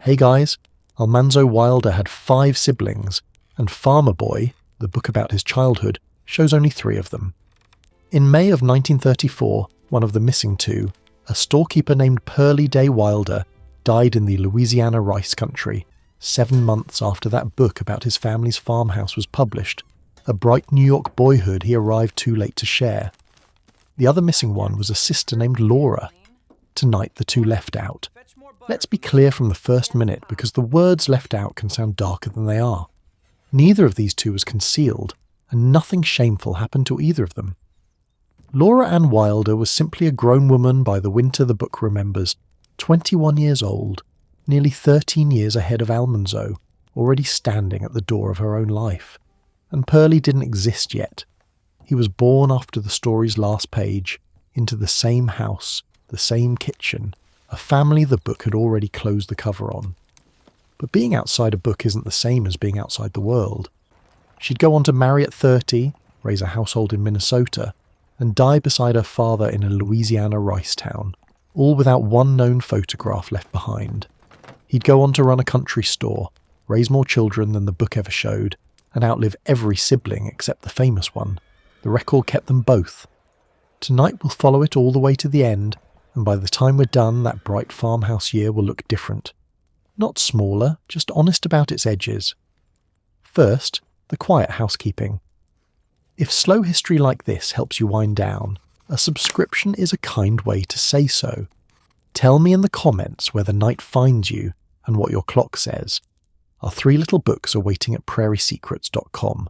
Hey guys, Almanzo Wilder had 5 siblings, and Farmer Boy, the book about his childhood, shows only 3 of them. In May of 1934, one of the missing 2, a storekeeper named Pearlie Day Wilder, died in the Louisiana rice country, 7 months after that book about his family's farmhouse was published, a bright New York boyhood he arrived too late to share. The other missing one was a sister named Laura. Tonight the 2 left out. Let's be clear from the first minute, because the words left out can sound darker than they are. Neither of these 2 was concealed, and nothing shameful happened to either of them. Laura Ann Wilder was simply a grown woman by the winter the book remembers, 21 years old, nearly 13 years ahead of Almanzo, already standing at the door of her own life. And Purley didn't exist yet. He was born after the story's last page, into the same house, the same kitchen, a family the book had already closed the cover on. But being outside a book isn't the same as being outside the world. She'd go on to marry at 30, raise a household in Minnesota, and die beside her father in a Louisiana rice town, all without one known photograph left behind. He'd go on to run a country store, raise more children than the book ever showed, and outlive every sibling except the famous one. The record kept them both. Tonight we'll follow it all the way to the end, and by the time we're done, that bright farmhouse year will look different. Not smaller, just honest about its edges. First, the quiet housekeeping. If slow history like this helps you wind down, a subscription is a kind way to say so. Tell me in the comments where the night finds you and what your clock says. Our 3 little books are waiting at prairiesecrets.com.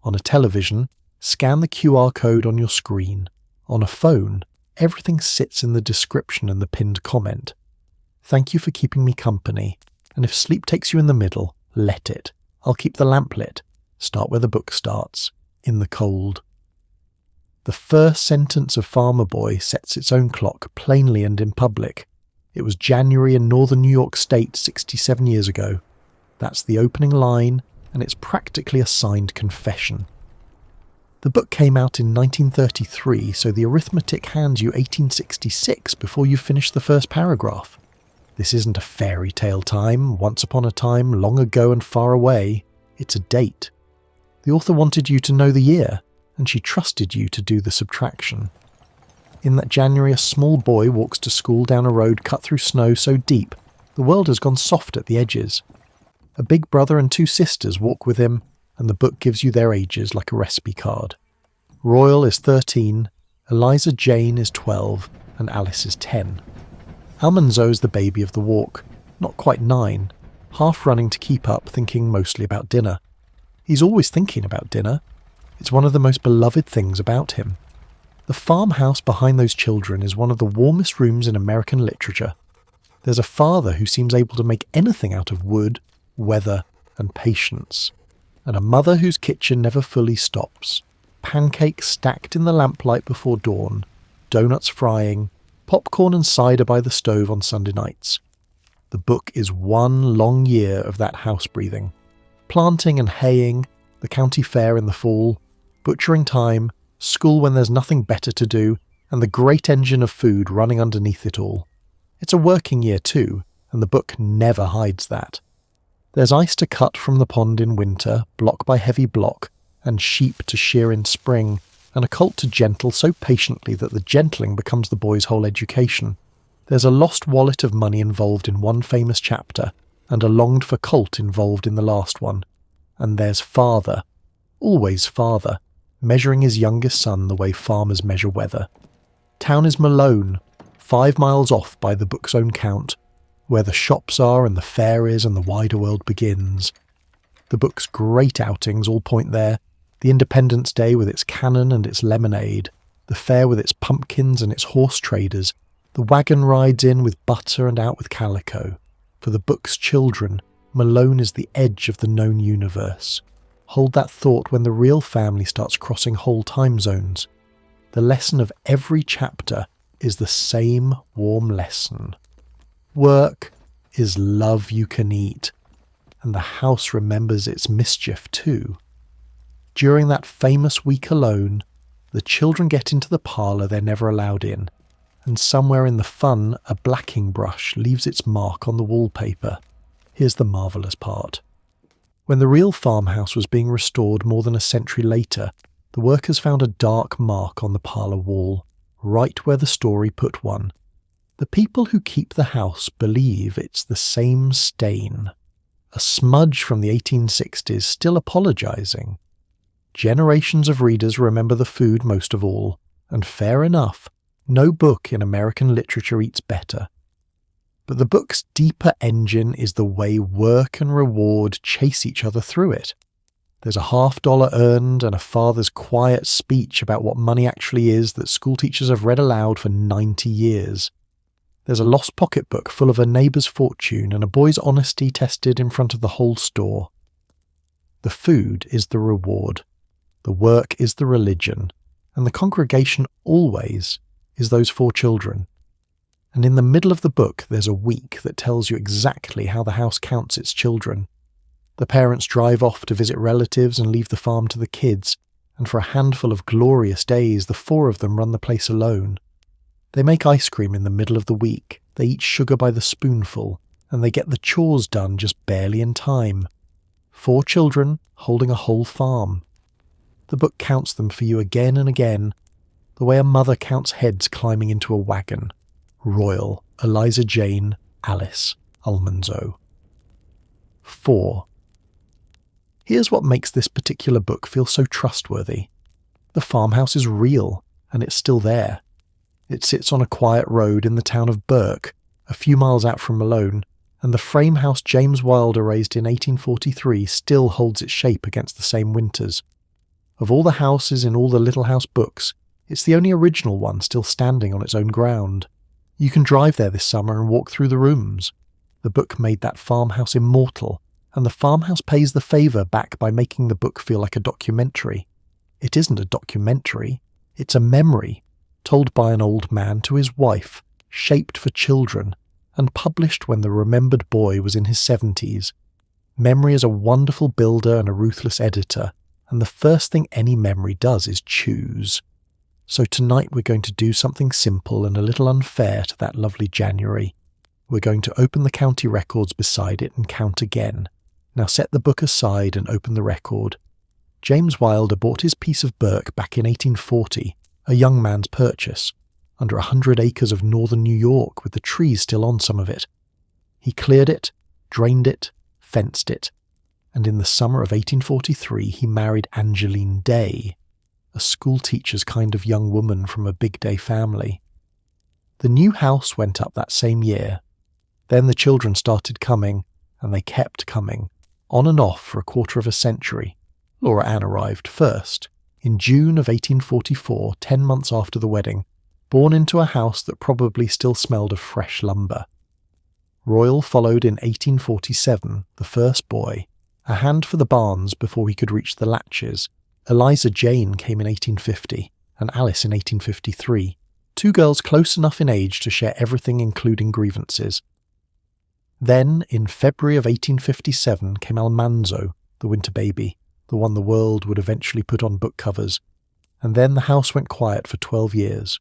On a television, scan the QR code on your screen. On a phone, everything sits in the description and the pinned comment. Thank you for keeping me company, and if sleep takes you in the middle, let it. I'll keep the lamp lit. Start where the book starts, in the cold. The first sentence of Farmer Boy sets its own clock plainly and in public. It was January in northern New York State 67 years ago. That's the opening line, and it's practically a signed confession. The book came out in 1933, so the arithmetic hands you 1866 before you've finished the first paragraph. This isn't a fairy tale time, once upon a time, long ago and far away. It's a date. The author wanted you to know the year, and she trusted you to do the subtraction. In that January, a small boy walks to school down a road cut through snow so deep, the world has gone soft at the edges. A big brother and 2 sisters walk with him, and the book gives you their ages like a recipe card. Royal is 13, Eliza Jane is 12, and Alice is 10. Almanzo is the baby of the walk, not quite 9, half running to keep up, thinking mostly about dinner. He's always thinking about dinner. It's one of the most beloved things about him. The farmhouse behind those children is one of the warmest rooms in American literature. There's a father who seems able to make anything out of wood, weather, and patience. And a mother whose kitchen never fully stops. Pancakes stacked in the lamplight before dawn, donuts frying, popcorn and cider by the stove on Sunday nights. The book is one long year of that house breathing. Planting and haying, the county fair in the fall, butchering time, school when there's nothing better to do, and the great engine of food running underneath it all. It's a working year too, and the book never hides that. There's ice to cut from the pond in winter, block by heavy block, and sheep to shear in spring, and a colt to gentle so patiently that the gentling becomes the boy's whole education. There's a lost wallet of money involved in one famous chapter, and a longed-for colt involved in the last one. And there's father, always father, measuring his youngest son the way farmers measure weather. Town is Malone, 5 miles off by the book's own count, where the shops are and the fair is and the wider world begins. The book's great outings all point there, the Independence Day with its cannon and its lemonade, the fair with its pumpkins and its horse traders, the wagon rides in with butter and out with calico. For the book's children, Malone is the edge of the known universe. Hold that thought when the real family starts crossing whole time zones. The lesson of every chapter is the same warm lesson. Work is love you can eat, and the house remembers its mischief too. During that famous week alone, the children get into the parlour they're never allowed in, and somewhere in the fun a blacking brush leaves its mark on the wallpaper. Here's the marvellous part. When the real farmhouse was being restored more than a century later, the workers found a dark mark on the parlour wall, right where the story put one. The people who keep the house believe it's the same stain. A smudge from the 1860s still apologising. Generations of readers remember the food most of all, and fair enough, no book in American literature eats better. But the book's deeper engine is the way work and reward chase each other through it. There's a $50 earned and a father's quiet speech about what money actually is that schoolteachers have read aloud for 90 years. There's a lost pocketbook full of a neighbour's fortune and a boy's honesty tested in front of the whole store. The food is the reward. The work is the religion. And the congregation always is those 4 children. And in the middle of the book there's a week that tells you exactly how the house counts its children. The parents drive off to visit relatives and leave the farm to the kids, and for a handful of glorious days the 4 of them run the place alone. They make ice cream in the middle of the week, they eat sugar by the spoonful, and they get the chores done just barely in time. 4 children holding a whole farm. The book counts them for you again and again, the way a mother counts heads climbing into a wagon. Royal, Eliza Jane, Alice, Almanzo. 4. Here's what makes this particular book feel so trustworthy. The farmhouse is real, and it's still there. It sits on a quiet road in the town of Burke, a few miles out from Malone, and the frame house James Wilder raised in 1843 still holds its shape against the same winters. Of all the houses in all the Little House books, it's the only original one still standing on its own ground. You can drive there this summer and walk through the rooms. The book made that farmhouse immortal, and the farmhouse pays the favour back by making the book feel like a documentary. It isn't a documentary, it's a memory, told by an old man to his wife, shaped for children, and published when the remembered boy was in his 70s. Memory is a wonderful builder and a ruthless editor, and the first thing any memory does is choose. So tonight we're going to do something simple and a little unfair to that lovely January. We're going to open the county records beside it and count again. Now set the book aside and open the record. James Wilder bought his piece of Burke back in 1840, a young man's purchase, under 100 acres of northern New York with the trees still on some of it. He cleared it, drained it, fenced it, and in the summer of 1843 he married Angeline Day, a schoolteacher's kind of young woman from a big day family. The new house went up that same year. Then the children started coming, and they kept coming, on and off for a quarter of a century. Laura Ann arrived first, in June of 1844, 10 months after the wedding, born into a house that probably still smelled of fresh lumber. Royal followed in 1847, the first boy, a hand for the barns before he could reach the latches. Eliza Jane came in 1850, and Alice in 1853, 2 girls close enough in age to share everything including grievances. Then, in February of 1857, came Almanzo, the winter baby, the one the world would eventually put on book covers, and then the house went quiet for 12 years.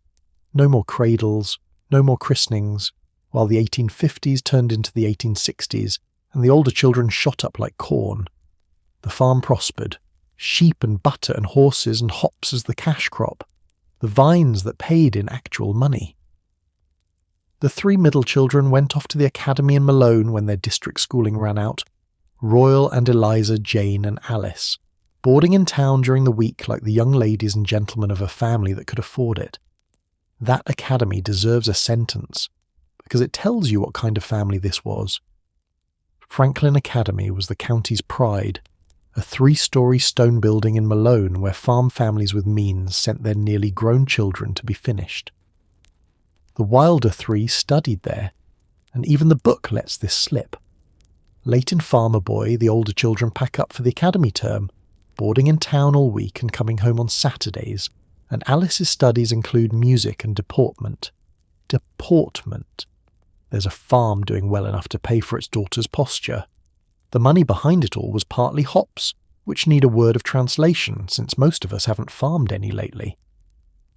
No more cradles, no more christenings, while the 1850s turned into the 1860s, and the older children shot up like corn. The farm prospered. Sheep and butter and horses and hops as the cash crop, the vines that paid in actual money. The 3 middle children went off to the academy in Malone when their district schooling ran out, Royal and Eliza, Jane and Alice, boarding in town during the week like the young ladies and gentlemen of a family that could afford it. That academy deserves a sentence, because it tells you what kind of family this was. Franklin Academy was the county's pride, a 3-story stone building in Malone where farm families with means sent their nearly grown children to be finished. The Wilder 3 studied there, and even the book lets this slip. Late in Farmer Boy, the older children pack up for the academy term, boarding in town all week and coming home on Saturdays, and Alice's studies include music and deportment. Deportment. There's a farm doing well enough to pay for its daughter's posture. The money behind it all was partly hops, which need a word of translation since most of us haven't farmed any lately.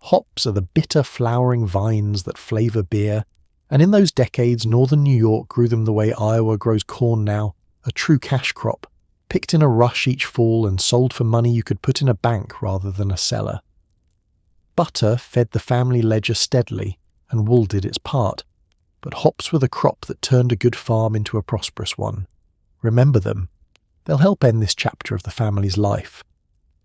Hops are the bitter flowering vines that flavour beer, And in those decades, northern New York grew them the way Iowa grows corn now, a true cash crop, picked in a rush each fall and sold for money you could put in a bank rather than a cellar. Butter fed the family ledger steadily, and wool did its part, but hops were the crop that turned a good farm into a prosperous one. Remember them. They'll help end this chapter of the family's life.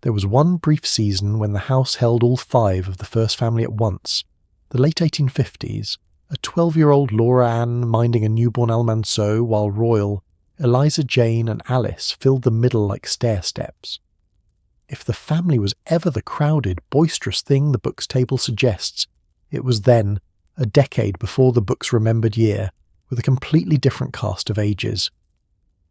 There was one brief season when the house held all 5 of the first family at once, the late 1850s, a 12-year-old Laura Ann minding a newborn Almanzo, while Royal, Eliza Jane and Alice filled the middle like stair steps. If the family was ever the crowded, boisterous thing the book's table suggests, it was then, a decade before the book's remembered year, with a completely different cast of ages.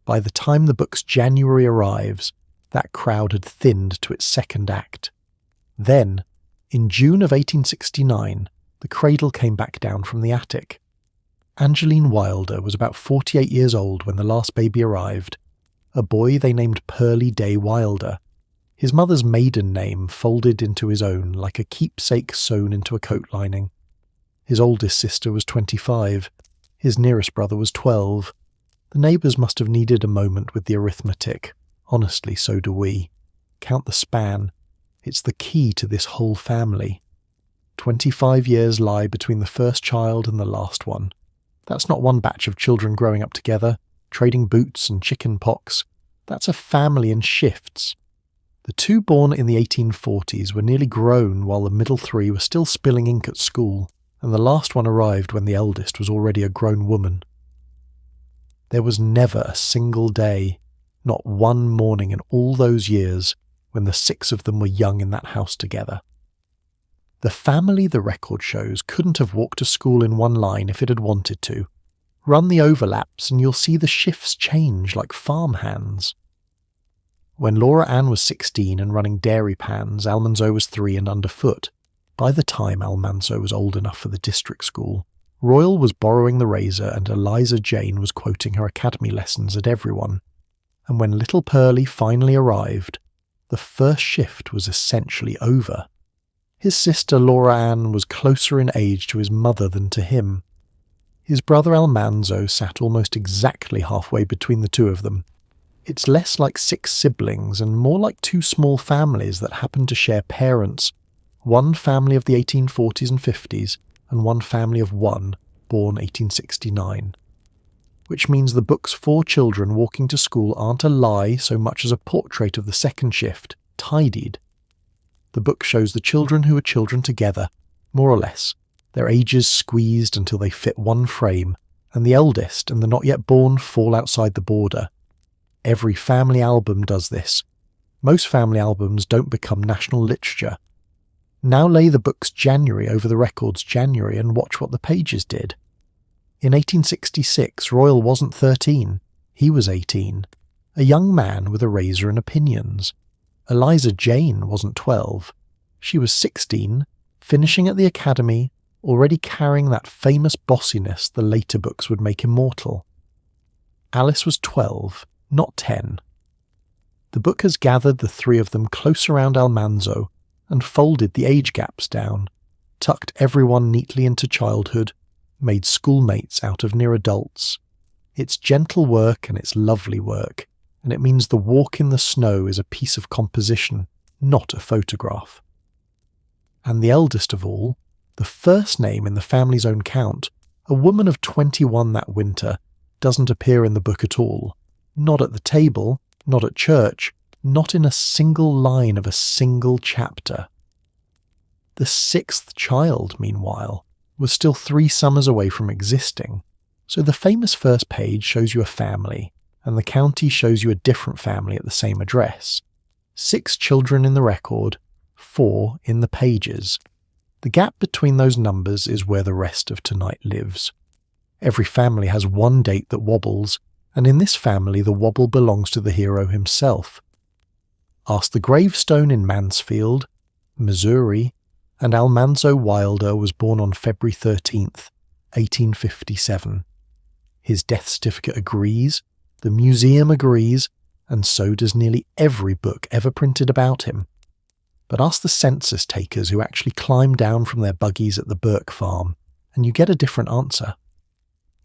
By the time the book's January arrives, that crowd had thinned to its second act. Then, in June of 1869, the cradle came back down from the attic. Angeline Wilder was about 48 years old when the last baby arrived, a boy they named Pearlie Day Wilder, his mother's maiden name folded into his own like a keepsake sewn into a coat lining. His oldest sister was 25, his nearest brother was 12. The neighbours must have needed a moment with the arithmetic. Honestly, so do we. Count the span. It's the key to this whole family. 25 years lie between the first child and the last one. That's not one batch of children growing up together, trading boots and chicken pox. That's a family in shifts. The 2 born in the 1840s were nearly grown while the middle 3 were still spilling ink at school, and the last one arrived when the eldest was already a grown woman. There was never a single day, not one morning in all those years, when the 6 of them were young in that house together. The family, the record shows, couldn't have walked to school in one line if it had wanted to. Run the overlaps and you'll see the shifts change like farm hands. When Laura Ann was 16 and running dairy pans, Almanzo was 3 and underfoot. By the time Almanzo was old enough for the district school, Royal was borrowing the razor and Eliza Jane was quoting her academy lessons at everyone. And when little Purley finally arrived, the first shift was essentially over. His sister Laura Ann was closer in age to his mother than to him. His brother Almanzo sat almost exactly halfway between the 2 of them. It's less like 6 siblings and more like 2 small families that happen to share parents, one family of the 1840s and 50s and one family of 1, born 1869. Which means the book's 4 children walking to school aren't a lie so much as a portrait of the second shift, tidied. The book shows the children who are children together, more or less, their ages squeezed until they fit one frame, and the eldest and the not yet born fall outside the border. Every family album does this. Most family albums don't become national literature. Now lay the book's January over the record's January and watch what the pages did. In 1866, Royal wasn't 13. He was 18. A young man with a razor and opinions. Eliza Jane wasn't 12. She was 16, finishing at the academy, already carrying that famous bossiness the later books would make immortal. Alice was 12, not 10. The book has gathered the 3 of them close around Almanzo and folded the age gaps down, tucked everyone neatly into childhood, made schoolmates out of near adults. It's gentle work and it's lovely work, and it means the walk in the snow is a piece of composition, not a photograph. And the eldest of all, the first name in the family's own count, a woman of 21 that winter, doesn't appear in the book at all. Not at the table, not at church, not in a single line of a single chapter. The 6th child, meanwhile, was still 3 summers away from existing, so the famous first page shows you a family, and the county shows you a different family at the same address. 6 children in the record, 4 in the pages. The gap between those numbers is where the rest of tonight lives. Every family has one date that wobbles, and in this family the wobble belongs to the hero himself. Ask the gravestone in Mansfield, Missouri, and Almanzo Wilder was born on February 13th, 1857. His death certificate agrees, the museum agrees, and so does nearly every book ever printed about him. But ask the census takers who actually climbed down from their buggies at the Burke farm, and you get a different answer.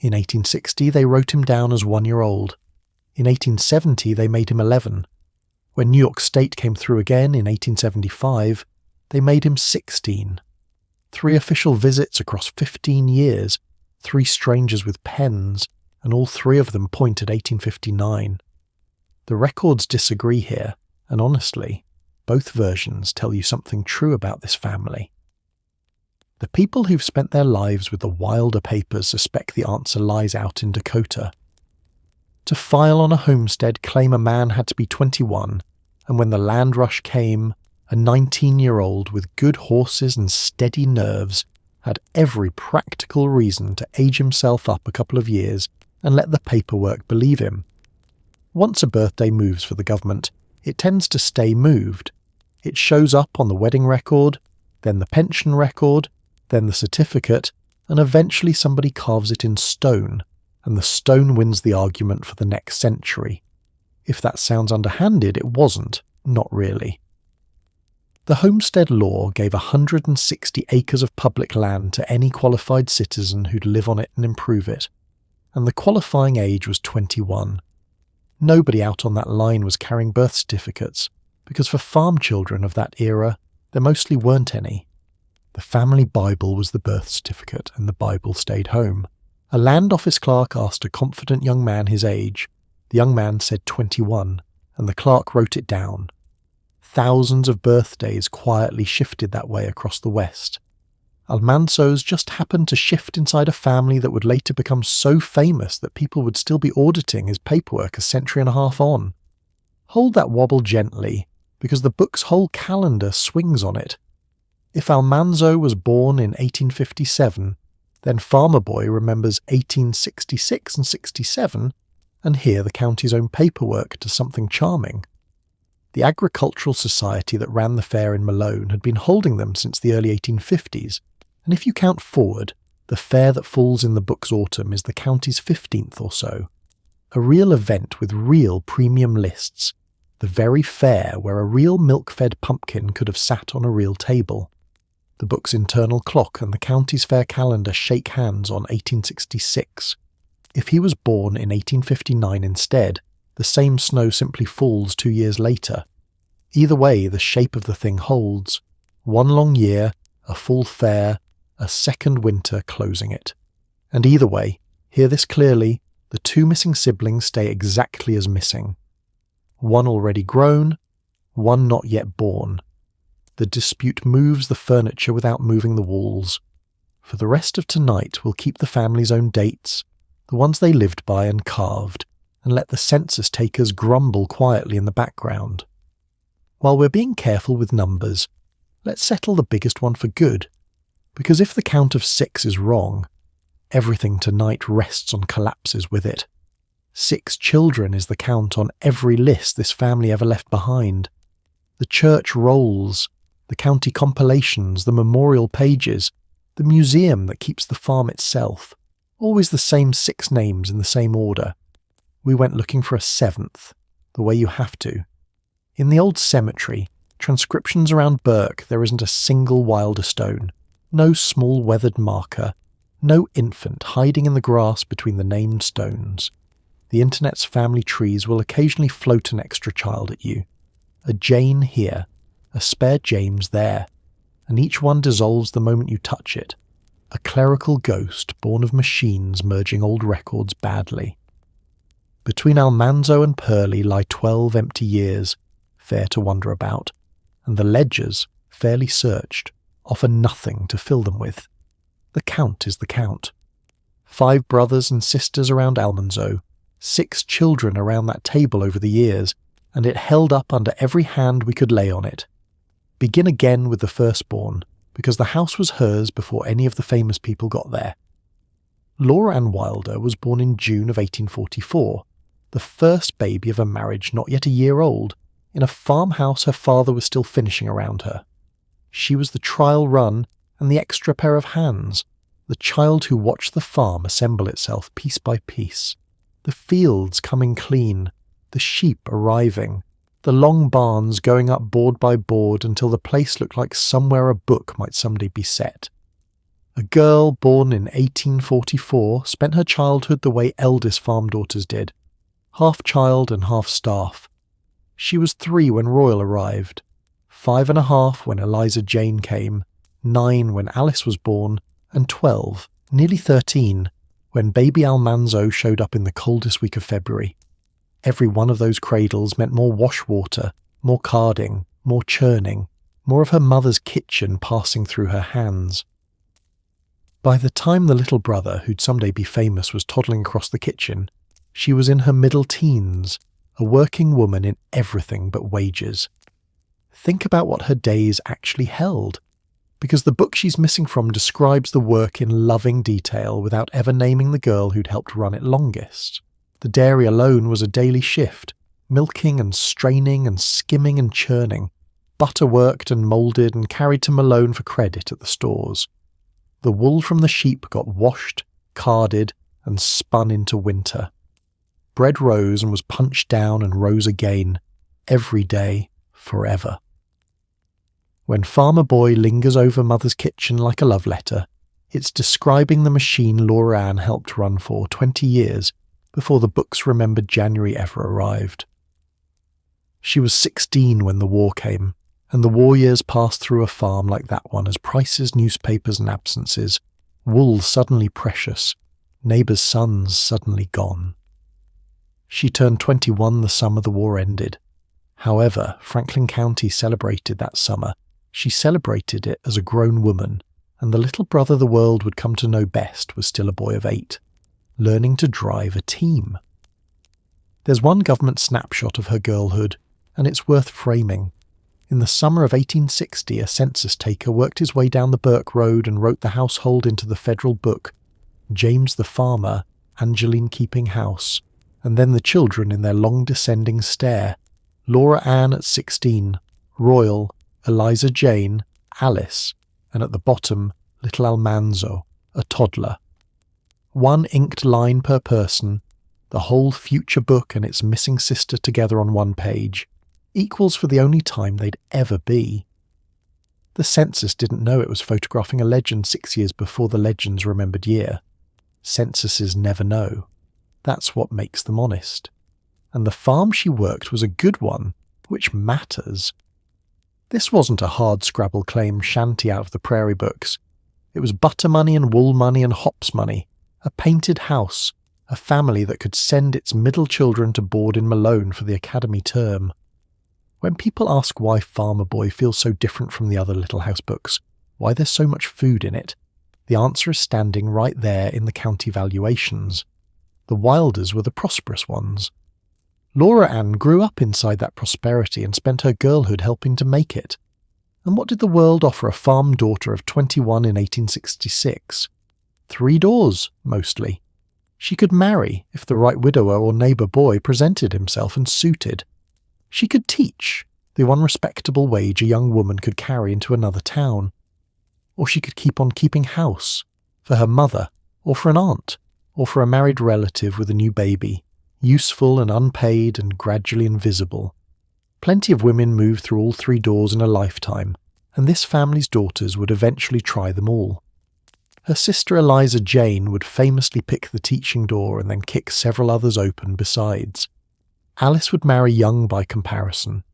In 1860 they wrote him down as 1-year-old. In 1870 they made him 11. When New York State came through again in 1875, they made him 16. 3 official visits across 15 years, 3 strangers with pens, and all 3 of them point at 1859. The records disagree here, and honestly, both versions tell you something true about this family. The people who've spent their lives with the Wilder papers suspect the answer lies out in Dakota. To file on a homestead claim a man had to be 21, and when the land rush came, a 19-year-old with good horses and steady nerves had every practical reason to age himself up a couple of years and let the paperwork believe him. Once a birthday moves for the government, it tends to stay moved. It shows up on the wedding record, then the pension record, then the certificate, and eventually somebody carves it in stone, and the stone wins the argument for the next century. If that sounds underhanded, it wasn't, not really. The Homestead Law gave 160 acres of public land to any qualified citizen who'd live on it and improve it, and the qualifying age was 21. Nobody out on that line was carrying birth certificates, because for farm children of that era, there mostly weren't any. The family Bible was the birth certificate, and the Bible stayed home. A land office clerk asked a confident young man his age. The young man said 21, and the clerk wrote it down. Thousands of birthdays quietly shifted that way across the West. Almanzo's just happened to shift inside a family that would later become so famous that people would still be auditing his paperwork a century and a half on. Hold that wobble gently, because the book's whole calendar swings on it. If Almanzo was born in 1857, then Farmer Boy remembers 1866 and 67, and here the county's own paperwork does something charming. The agricultural society that ran the fair in Malone had been holding them since the early 1850s, and if you count forward, the fair that falls in the book's autumn is the county's 15th or so. A real event with real premium lists, the very fair where a real milk-fed pumpkin could have sat on a real table. The book's internal clock and the county's fair calendar shake hands on 1866. If he was born in 1859 instead, the same snow simply falls 2 years later. Either way, the shape of the thing holds. 1 long year, a full fair, a second winter closing it. And either way, hear this clearly, the 2 missing siblings stay exactly as missing. 1 already grown, 1 not yet born. The dispute moves the furniture without moving the walls. For the rest of tonight, we'll keep the family's own dates, the ones they lived by and carved, and let the census takers grumble quietly in the background. While we're being careful with numbers, let's settle the biggest one for good, because if the count of 6 is wrong, everything tonight rests on collapses with it. 6 children is the count on every list this family ever left behind. The church rolls, the county compilations, the memorial pages, the museum that keeps the farm itself, always the same 6 names in the same order. We went looking for a 7th, the way you have to. In the old cemetery, transcriptions around Burke, there isn't a single Wilder stone, no small weathered marker, no infant hiding in the grass between the named stones. The internet's family trees will occasionally float an extra child at you. A Jane here, a spare James there, and each one dissolves the moment you touch it. A clerical ghost born of machines merging old records badly. Between Almanzo and Purley lie 12 empty years, fair to wonder about, and the ledgers, fairly searched, offer nothing to fill them with. The count is the count. 5 brothers and sisters around Almanzo, 6 children around that table over the years, and it held up under every hand we could lay on it. Begin again with the firstborn, because the house was hers before any of the famous people got there. Laura Ann Wilder was born in June of 1844, the first baby of a marriage not yet a year old, in a farmhouse her father was still finishing around her. She was the trial run and the extra pair of hands, the child who watched the farm assemble itself piece by piece, the fields coming clean, the sheep arriving, the long barns going up board by board until the place looked like somewhere a book might someday be set. A girl born in 1844 spent her childhood the way eldest farm daughters did, half child and half staff. She was 3 when Royal arrived, 5.5 when Eliza Jane came, 9 when Alice was born, and 12, nearly 13, when baby Almanzo showed up in the coldest week of February. Every one of those cradles meant more wash water, more carding, more churning, more of her mother's kitchen passing through her hands. By the time the little brother, who'd someday be famous, was toddling across the kitchen, she was in her middle teens, a working woman in everything but wages. Think about what her days actually held, because the book she's missing from describes the work in loving detail without ever naming the girl who'd helped run it longest. The dairy alone was a daily shift, milking and straining and skimming and churning, butter worked and moulded and carried to Malone for credit at the stores. The wool from the sheep got washed, carded, and spun into winter. Bread rose and was punched down and rose again, every day, forever. When Farmer Boy lingers over Mother's kitchen like a love letter, it's describing the machine Laura Ann helped run for 20 years before the book's remembered January ever arrived. She was 16 when the war came, and the war years passed through a farm like that one as prices, newspapers and absences, wool suddenly precious, neighbours' sons suddenly gone. She turned 21 the summer the war ended. However, Franklin County celebrated that summer. She celebrated it as a grown woman, and the little brother the world would come to know best was still a boy of 8, learning to drive a team. There's one government snapshot of her girlhood, and it's worth framing. In the summer of 1860, a census taker worked his way down the Burke Road and wrote the household into the federal book, James the Farmer, Angeline keeping house, and then the children in their long descending stair, Laura Ann at 16, Royal, Eliza Jane, Alice, and at the bottom, little Almanzo, a toddler. 1 inked line per person, the whole future book and its missing sister together on 1 page, equals for the only time they'd ever be. The census didn't know it was photographing a legend 6 years before the legend's remembered year. Censuses never know. That's what makes them honest. And the farm she worked was a good one, which matters. This wasn't a hard-scrabble claim shanty out of the Prairie books. It was butter money and wool money and hops money, a painted house, a family that could send its middle children to board in Malone for the academy term. When people ask why Farmer Boy feels so different from the other Little House books, why there's so much food in it, the answer is standing right there in the county valuations. The Wilders were the prosperous ones. Laura Ann grew up inside that prosperity and spent her girlhood helping to make it. And what did the world offer a farm daughter of 21 in 1866? 3 doors, mostly. She could marry if the right widower or neighbour boy presented himself and suited. She could teach, the one respectable wage a young woman could carry into another town. Or she could keep on keeping house, for her mother, or for an aunt, or for a married relative with a new baby, useful and unpaid and gradually invisible. Plenty of women moved through all 3 doors in a lifetime, and this family's daughters would eventually try them all. Her sister Eliza Jane would famously pick the teaching door and then kick several others open besides. Alice would marry young by comparison.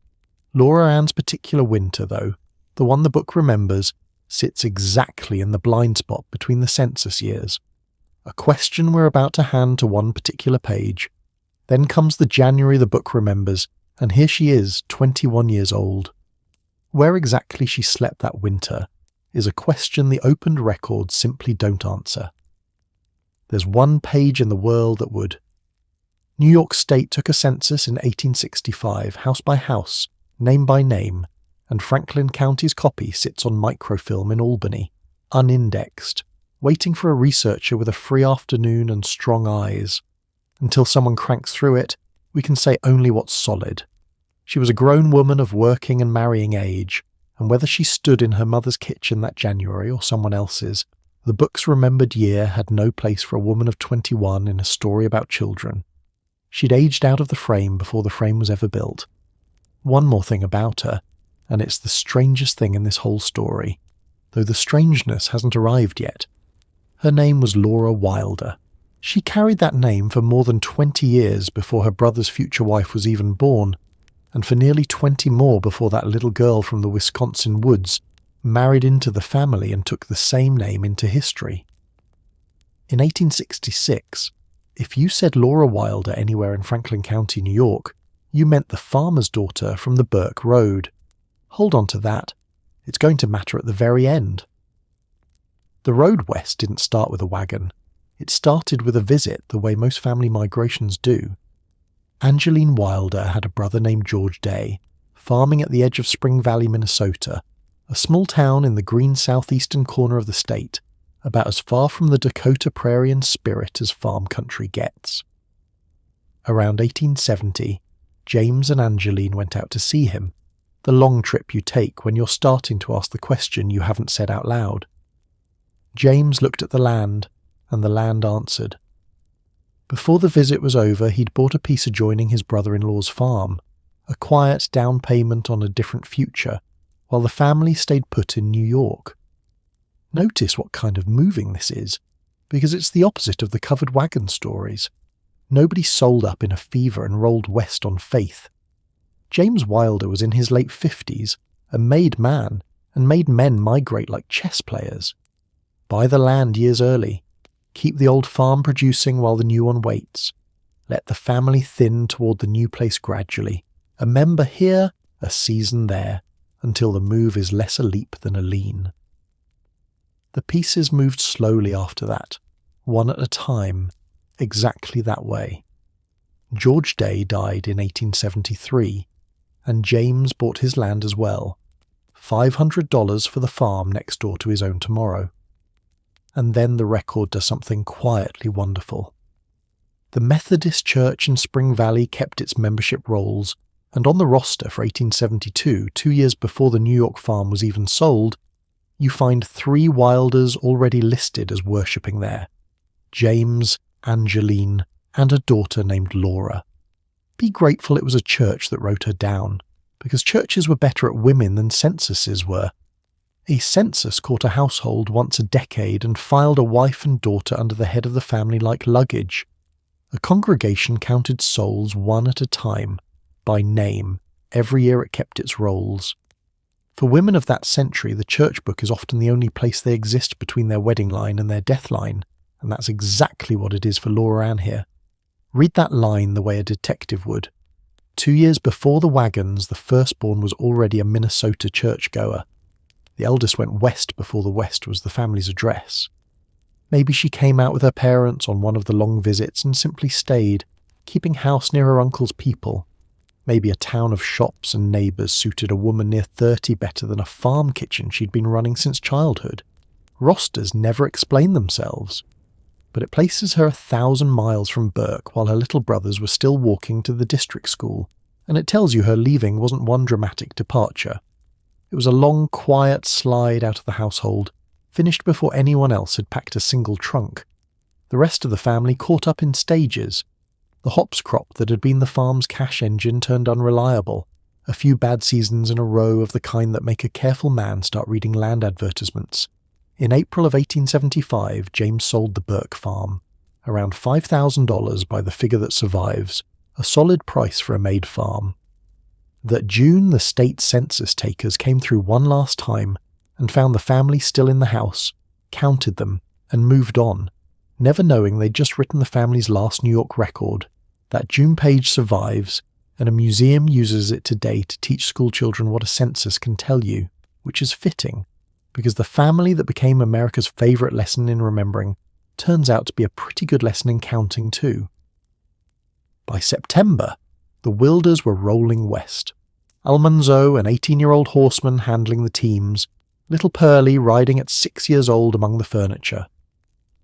Laura Ann's particular winter, though, the one the book remembers, sits exactly in the blind spot between the census years. A question we're about to hand to one particular page. Then comes the January the book remembers, and here she is, 21 years old. Where exactly she slept that winter is a question the opened records simply don't answer. There's one page in the world that would. New York State took a census in 1865, house by house, name by name, and Franklin County's copy sits on microfilm in Albany, unindexed, waiting for a researcher with a free afternoon and strong eyes. Until someone cranks through it, we can say only what's solid. She was a grown woman of working and marrying age, and whether she stood in her mother's kitchen that January or someone else's, the book's remembered year had no place for a woman of 21 in a story about children. She'd aged out of the frame before the frame was ever built. One more thing about her, and it's the strangest thing in this whole story, though the strangeness hasn't arrived yet. Her name was Laura Wilder. She carried that name for more than 20 years before her brother's future wife was even born, and for nearly 20 more before that little girl from the Wisconsin woods married into the family and took the same name into history. In 1866, if you said Laura Wilder anywhere in Franklin County, New York, you meant the farmer's daughter from the Burke Road. Hold on to that. It's going to matter at the very end. The road west didn't start with a wagon. It started with a visit the way most family migrations do. Angeline Wilder had a brother named George Day, farming at the edge of Spring Valley, Minnesota, a small town in the green southeastern corner of the state, about as far from the Dakota prairie and spirit as farm country gets. Around 1870, James and Angeline went out to see him, the long trip you take when you're starting to ask the question you haven't said out loud. James looked at the land, and the land answered. Before the visit was over, he'd bought a piece adjoining his brother-in-law's farm, a quiet down payment on a different future, while the family stayed put in New York. Notice what kind of moving this is, because it's the opposite of the covered wagon stories. Nobody sold up in a fever and rolled west on faith. James Wilder was in his late 50s, a made man, and made men migrate like chess players. Buy the land years early. Keep the old farm producing while the new one waits. Let the family thin toward the new place gradually. A member here, a season there, until the move is less a leap than a lean. The pieces moved slowly after that, one at a time, exactly that way. George Day died in 1873, and James bought his land as well, $500 for the farm next door to his own tomorrow. And then the record does something quietly wonderful. The Methodist Church in Spring Valley kept its membership rolls, and on the roster for 1872, 2 years before the New York farm was even sold, you find 3 Wilders already listed as worshipping there: James, Angeline, and a daughter named Laura. Be grateful it was a church that wrote her down, because churches were better at women than censuses were. A census caught a household once a decade and filed a wife and daughter under the head of the family like luggage. A congregation counted souls one at a time, by name, every year it kept its rolls. For women of that century, the church book is often the only place they exist between their wedding line and their death line, and that's exactly what it is for Laura Ann here. Read that line the way a detective would. 2 years before the wagons, the firstborn was already a Minnesota churchgoer. The eldest went west before the west was the family's address. Maybe she came out with her parents on one of the long visits and simply stayed, keeping house near her uncle's people. Maybe a town of shops and neighbours suited a woman near 30 better than a farm kitchen she'd been running since childhood. Rosters never explain themselves. But it places her 1,000 miles from Burke while her little brothers were still walking to the district school, and it tells you her leaving wasn't one dramatic departure. It was a long, quiet slide out of the household, finished before anyone else had packed a single trunk. The rest of the family caught up in stages. The hops crop that had been the farm's cash engine turned unreliable, a few bad seasons in a row of the kind that make a careful man start reading land advertisements. In April of 1875, James sold the Burke farm, around $5,000 by the figure that survives, a solid price for a made farm. That June, the state census takers came through one last time and found the family still in the house, counted them, and moved on, never knowing they'd just written the family's last New York record. That June page survives, and a museum uses it today to teach schoolchildren what a census can tell you, which is fitting, because the family that became America's favourite lesson in remembering turns out to be a pretty good lesson in counting too. By September, the Wilders were rolling west. Almanzo, an 18-year-old horseman handling the teams, little Purley riding at 6 years old among the furniture.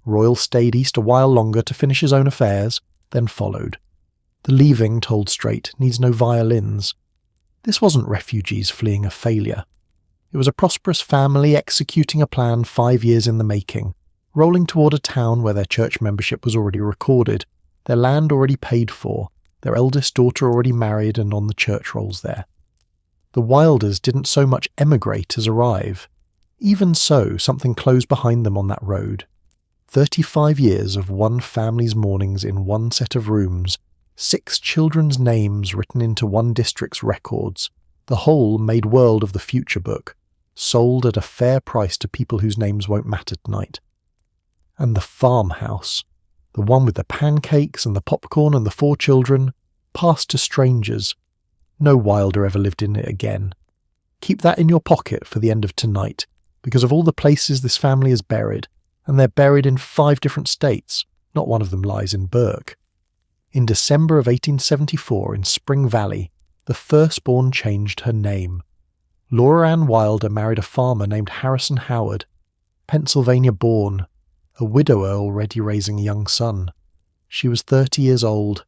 Royal stayed east a while longer to finish his own affairs, then followed. The leaving, told straight, needs no violins. This wasn't refugees fleeing a failure. It was a prosperous family executing a plan 5 years in the making, rolling toward a town where their church membership was already recorded, their land already paid for, their eldest daughter already married and on the church rolls there. The Wilders didn't so much emigrate as arrive. Even so, something closed behind them on that road. 35 years of one family's mornings in one set of rooms, 6 children's names written into one district's records, the whole made world of the future book, sold at a fair price to people whose names won't matter tonight. And the farmhouse, the one with the pancakes and the popcorn and the 4 children, passed to strangers. No Wilder ever lived in it again. Keep that in your pocket for the end of tonight, because of all the places this family is buried, and they're buried in 5 different states, not one of them lies in Burke. In December of 1874 in Spring Valley, the firstborn changed her name. Laura Ann Wilder married a farmer named Harrison Howard, Pennsylvania-born, a widower already raising a young son. She was 30 years old.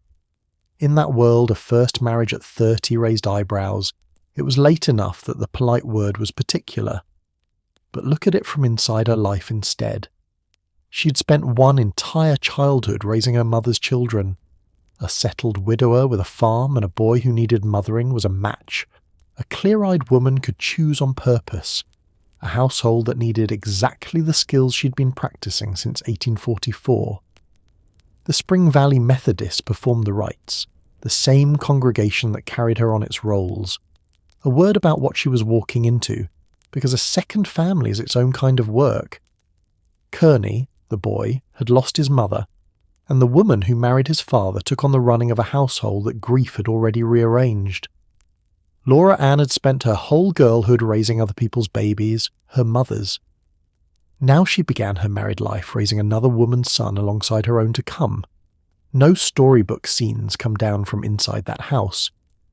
In that world, a first marriage at 30 raised eyebrows. It was late enough that the polite word was particular. But look at it from inside her life instead. She'd spent one entire childhood raising her mother's children. A settled widower with a farm and a boy who needed mothering was a match. A clear-eyed woman could choose on purpose. A household that needed exactly the skills she'd been practicing since 1844. The Spring Valley Methodists performed the rites, the same congregation that carried her on its rolls. A word about what she was walking into, because a second family is its own kind of work. Kearney, the boy, had lost his mother, and the woman who married his father took on the running of a household that grief had already rearranged. Laura Ann had spent her whole girlhood raising other people's babies, her mother's. Now she began her married life raising another woman's son alongside her own to come. No storybook scenes come down from inside that house,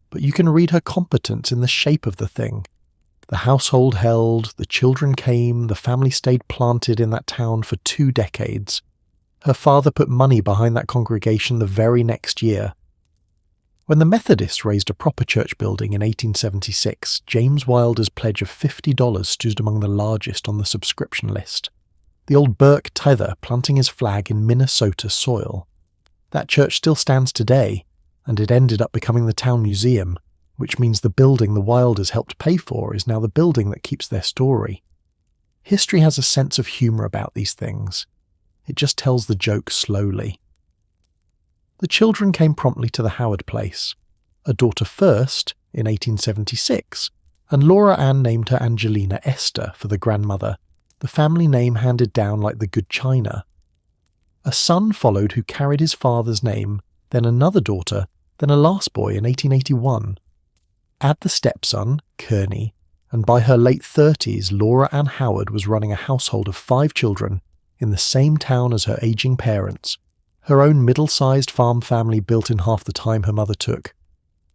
but you can read her competence in the shape of the thing. The household held, the children came, the family stayed planted in that town for 2 decades. Her father put money behind that congregation the very next year. When the Methodists raised a proper church building in 1876, James Wilder's pledge of $50 stood among the largest on the subscription list. The old Burke tither planting his flag in Minnesota soil. That church still stands today, and it ended up becoming the town museum, which means the building the Wilders helped pay for is now the building that keeps their story. History has a sense of humour about these things. It just tells the joke slowly. The children came promptly to the Howard place. A daughter first, in 1876, and Laura Ann named her Angelina Esther for the grandmother, the family name handed down like the good china. A son followed who carried his father's name, then another daughter, then a last boy in 1881. Add the stepson, Kearney, and by her late 30s, Laura Ann Howard was running a household of 5 children in the same town as her aging parents, her own middle-sized farm family built in half the time her mother took.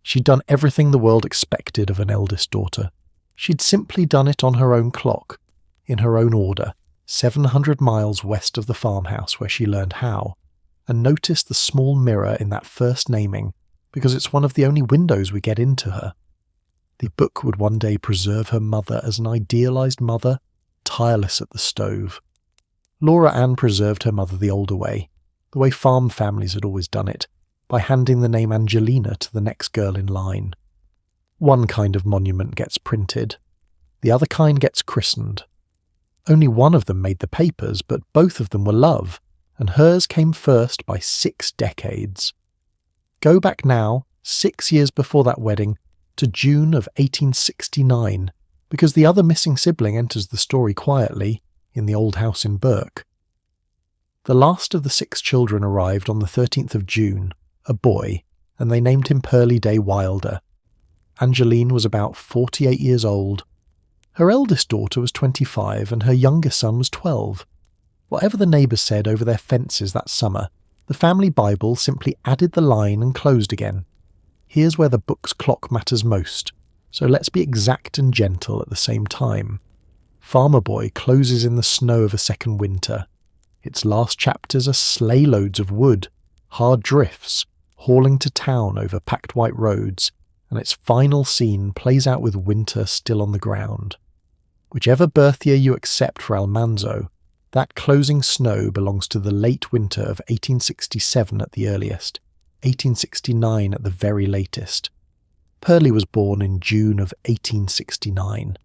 She'd done everything the world expected of an eldest daughter. She'd simply done it on her own clock, in her own order, 700 miles west of the farmhouse where she learned how, and noticed the small mirror in that first naming, because it's one of the only windows we get into her. The book would one day preserve her mother as an idealized mother, tireless at the stove. Laura Ann preserved her mother the older way, the way farm families had always done it, by handing the name Angelina to the next girl in line. One kind of monument gets printed. The other kind gets christened. Only one of them made the papers, but both of them were love, and hers came first by 6 decades. Go back now, 6 years before that wedding, to June of 1869, because the other missing sibling enters the story quietly, in the old house in Burke. The last of the 6 children arrived on the 13th of June, a boy, and they named him Pearlie Day Wilder. Angeline was about 48 years old. Her eldest daughter was 25 and her youngest son was 12. Whatever the neighbours said over their fences that summer, the family Bible simply added the line and closed again. Here's where the book's clock matters most, so let's be exact and gentle at the same time. Farmer Boy closes in the snow of a second winter. Its last chapters are sleigh loads of wood, hard drifts, hauling to town over packed white roads, and its final scene plays out with winter still on the ground. Whichever birth year you accept for Almanzo, that closing snow belongs to the late winter of 1867 at the earliest, 1869 at the very latest. Purley was born in June of 1869.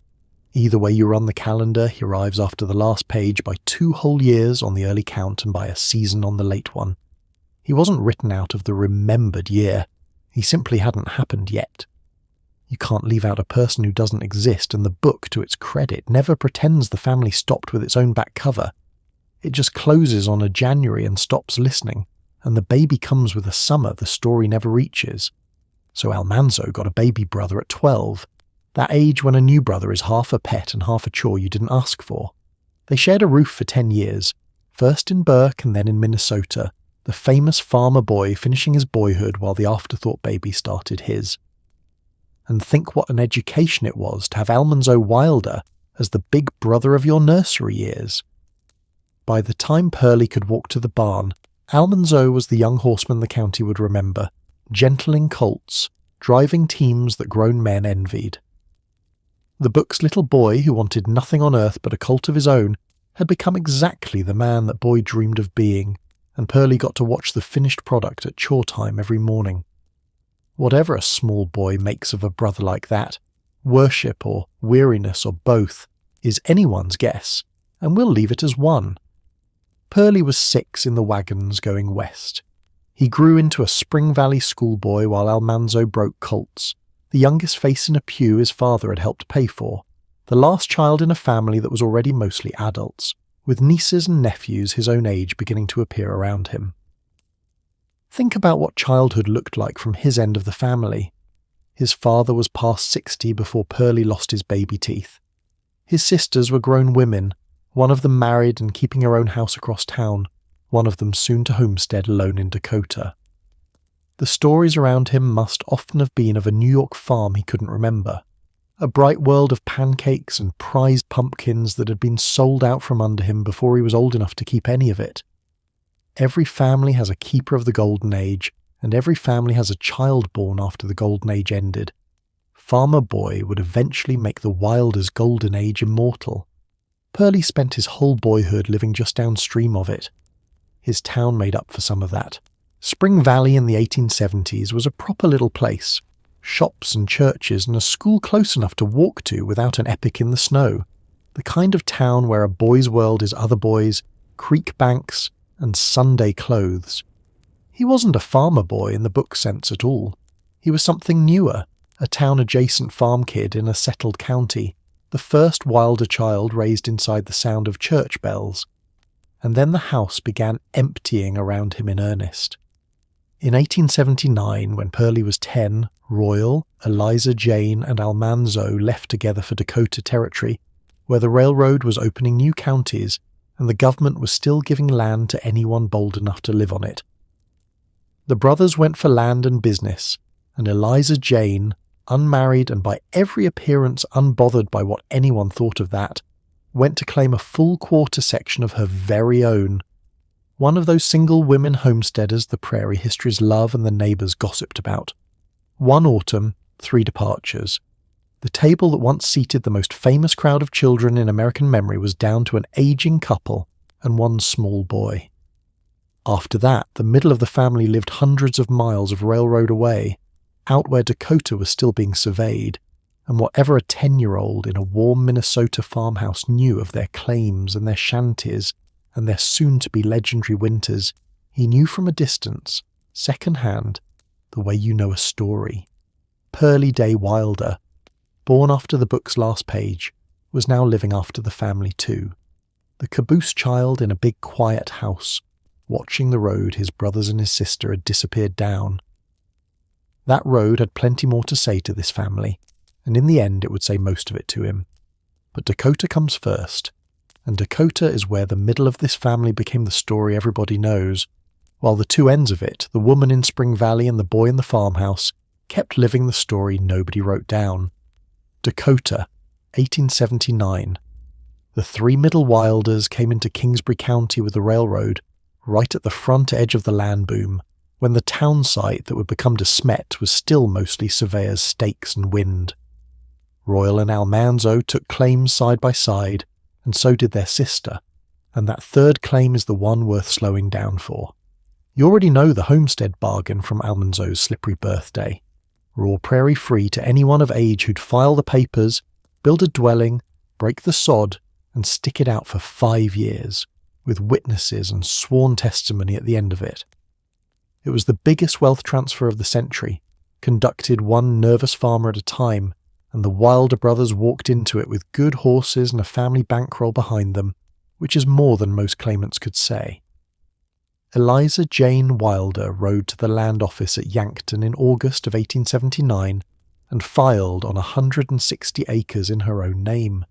Either way you run the calendar, he arrives after the last page by 2 whole years on the early count and by a season on the late one. He wasn't written out of the remembered year. He simply hadn't happened yet. You can't leave out a person who doesn't exist, and the book, to its credit, never pretends the family stopped with its own back cover. It just closes on a January and stops listening, and the baby comes with a summer the story never reaches. So Almanzo got a baby brother at 12, that age when a new brother is half a pet and half a chore you didn't ask for. They shared a roof for 10 years, first in Burke and then in Minnesota, the famous farmer boy finishing his boyhood while the afterthought baby started his. And think what an education it was to have Almanzo Wilder as the big brother of your nursery years. By the time Purley could walk to the barn, Almanzo was the young horseman the county would remember, gentling colts, driving teams that grown men envied. The book's little boy, who wanted nothing on earth but a colt of his own, had become exactly the man that boy dreamed of being, and Purley got to watch the finished product at chore time every morning. Whatever a small boy makes of a brother like that, worship or weariness or both, is anyone's guess, and we'll leave it as one. Purley was 6 in the wagons going west. He grew into a Spring Valley schoolboy while Almanzo broke colts, the youngest face in a pew his father had helped pay for, the last child in a family that was already mostly adults, with nieces and nephews his own age beginning to appear around him. Think about what childhood looked like from his end of the family. His father was past 60 before Purley lost his baby teeth. His sisters were grown women, one of them married and keeping her own house across town, one of them soon to homestead alone in Dakota. The stories around him must often have been of a New York farm he couldn't remember, a bright world of pancakes and prized pumpkins that had been sold out from under him before he was old enough to keep any of it. Every family has a keeper of the Golden Age, and every family has a child born after the Golden Age ended. Farmer Boy would eventually make the Wilders' Golden Age immortal. Purley spent his whole boyhood living just downstream of it. His town made up for some of that. Spring Valley in the 1870s was a proper little place. Shops and churches and a school close enough to walk to without an epic in the snow. The kind of town where a boy's world is other boys, creek banks, and Sunday clothes. He wasn't a farmer boy in the book sense at all. He was something newer, a town-adjacent farm kid in a settled county, the first Wilder child raised inside the sound of church bells. And then the house began emptying around him in earnest. In 1879, when Purley was 10, Royal, Eliza Jane and Almanzo left together for Dakota Territory, where the railroad was opening new counties and the government was still giving land to anyone bold enough to live on it. The brothers went for land and business, and Eliza Jane, unmarried and by every appearance unbothered by what anyone thought of that, went to claim a full quarter section of her very own. One of those single women homesteaders the Prairie histories love and the neighbours gossiped about. One autumn, 3 departures. The table that once seated the most famous crowd of children in American memory was down to an ageing couple and one small boy. After that, the middle of the family lived hundreds of miles of railroad away, out where Dakota was still being surveyed, and whatever a 10-year-old in a warm Minnesota farmhouse knew of their claims and their shanties and their soon-to-be legendary winters, he knew from a distance, second-hand, the way you know a story. Pearlie Day Wilder, born after the book's last page, was now living after the family too. The caboose child in a big quiet house, watching the road his brothers and his sister had disappeared down. That road had plenty more to say to this family, and in the end it would say most of it to him. But Dakota comes first, and Dakota is where the middle of this family became the story everybody knows, while the two ends of it, the woman in Spring Valley and the boy in the farmhouse, kept living the story nobody wrote down. Dakota, 1879. The 3 middle Wilders came into Kingsbury County with the railroad, right at the front edge of the land boom, when the town site that would become De Smet was still mostly surveyors' stakes and wind. Royal and Almanzo took claims side by side, and so did their sister, and that third claim is the one worth slowing down for. You already know the Homestead bargain from Almanzo's slippery birthday. Raw prairie free to anyone of age who'd file the papers, build a dwelling, break the sod, and stick it out for 5 years, with witnesses and sworn testimony at the end of it. It was the biggest wealth transfer of the century, conducted one nervous farmer at a time, and the Wilder brothers walked into it with good horses and a family bankroll behind them, which is more than most claimants could say. Eliza Jane Wilder rode to the land office at Yankton in August of 1879 and filed on 160 acres in her own name,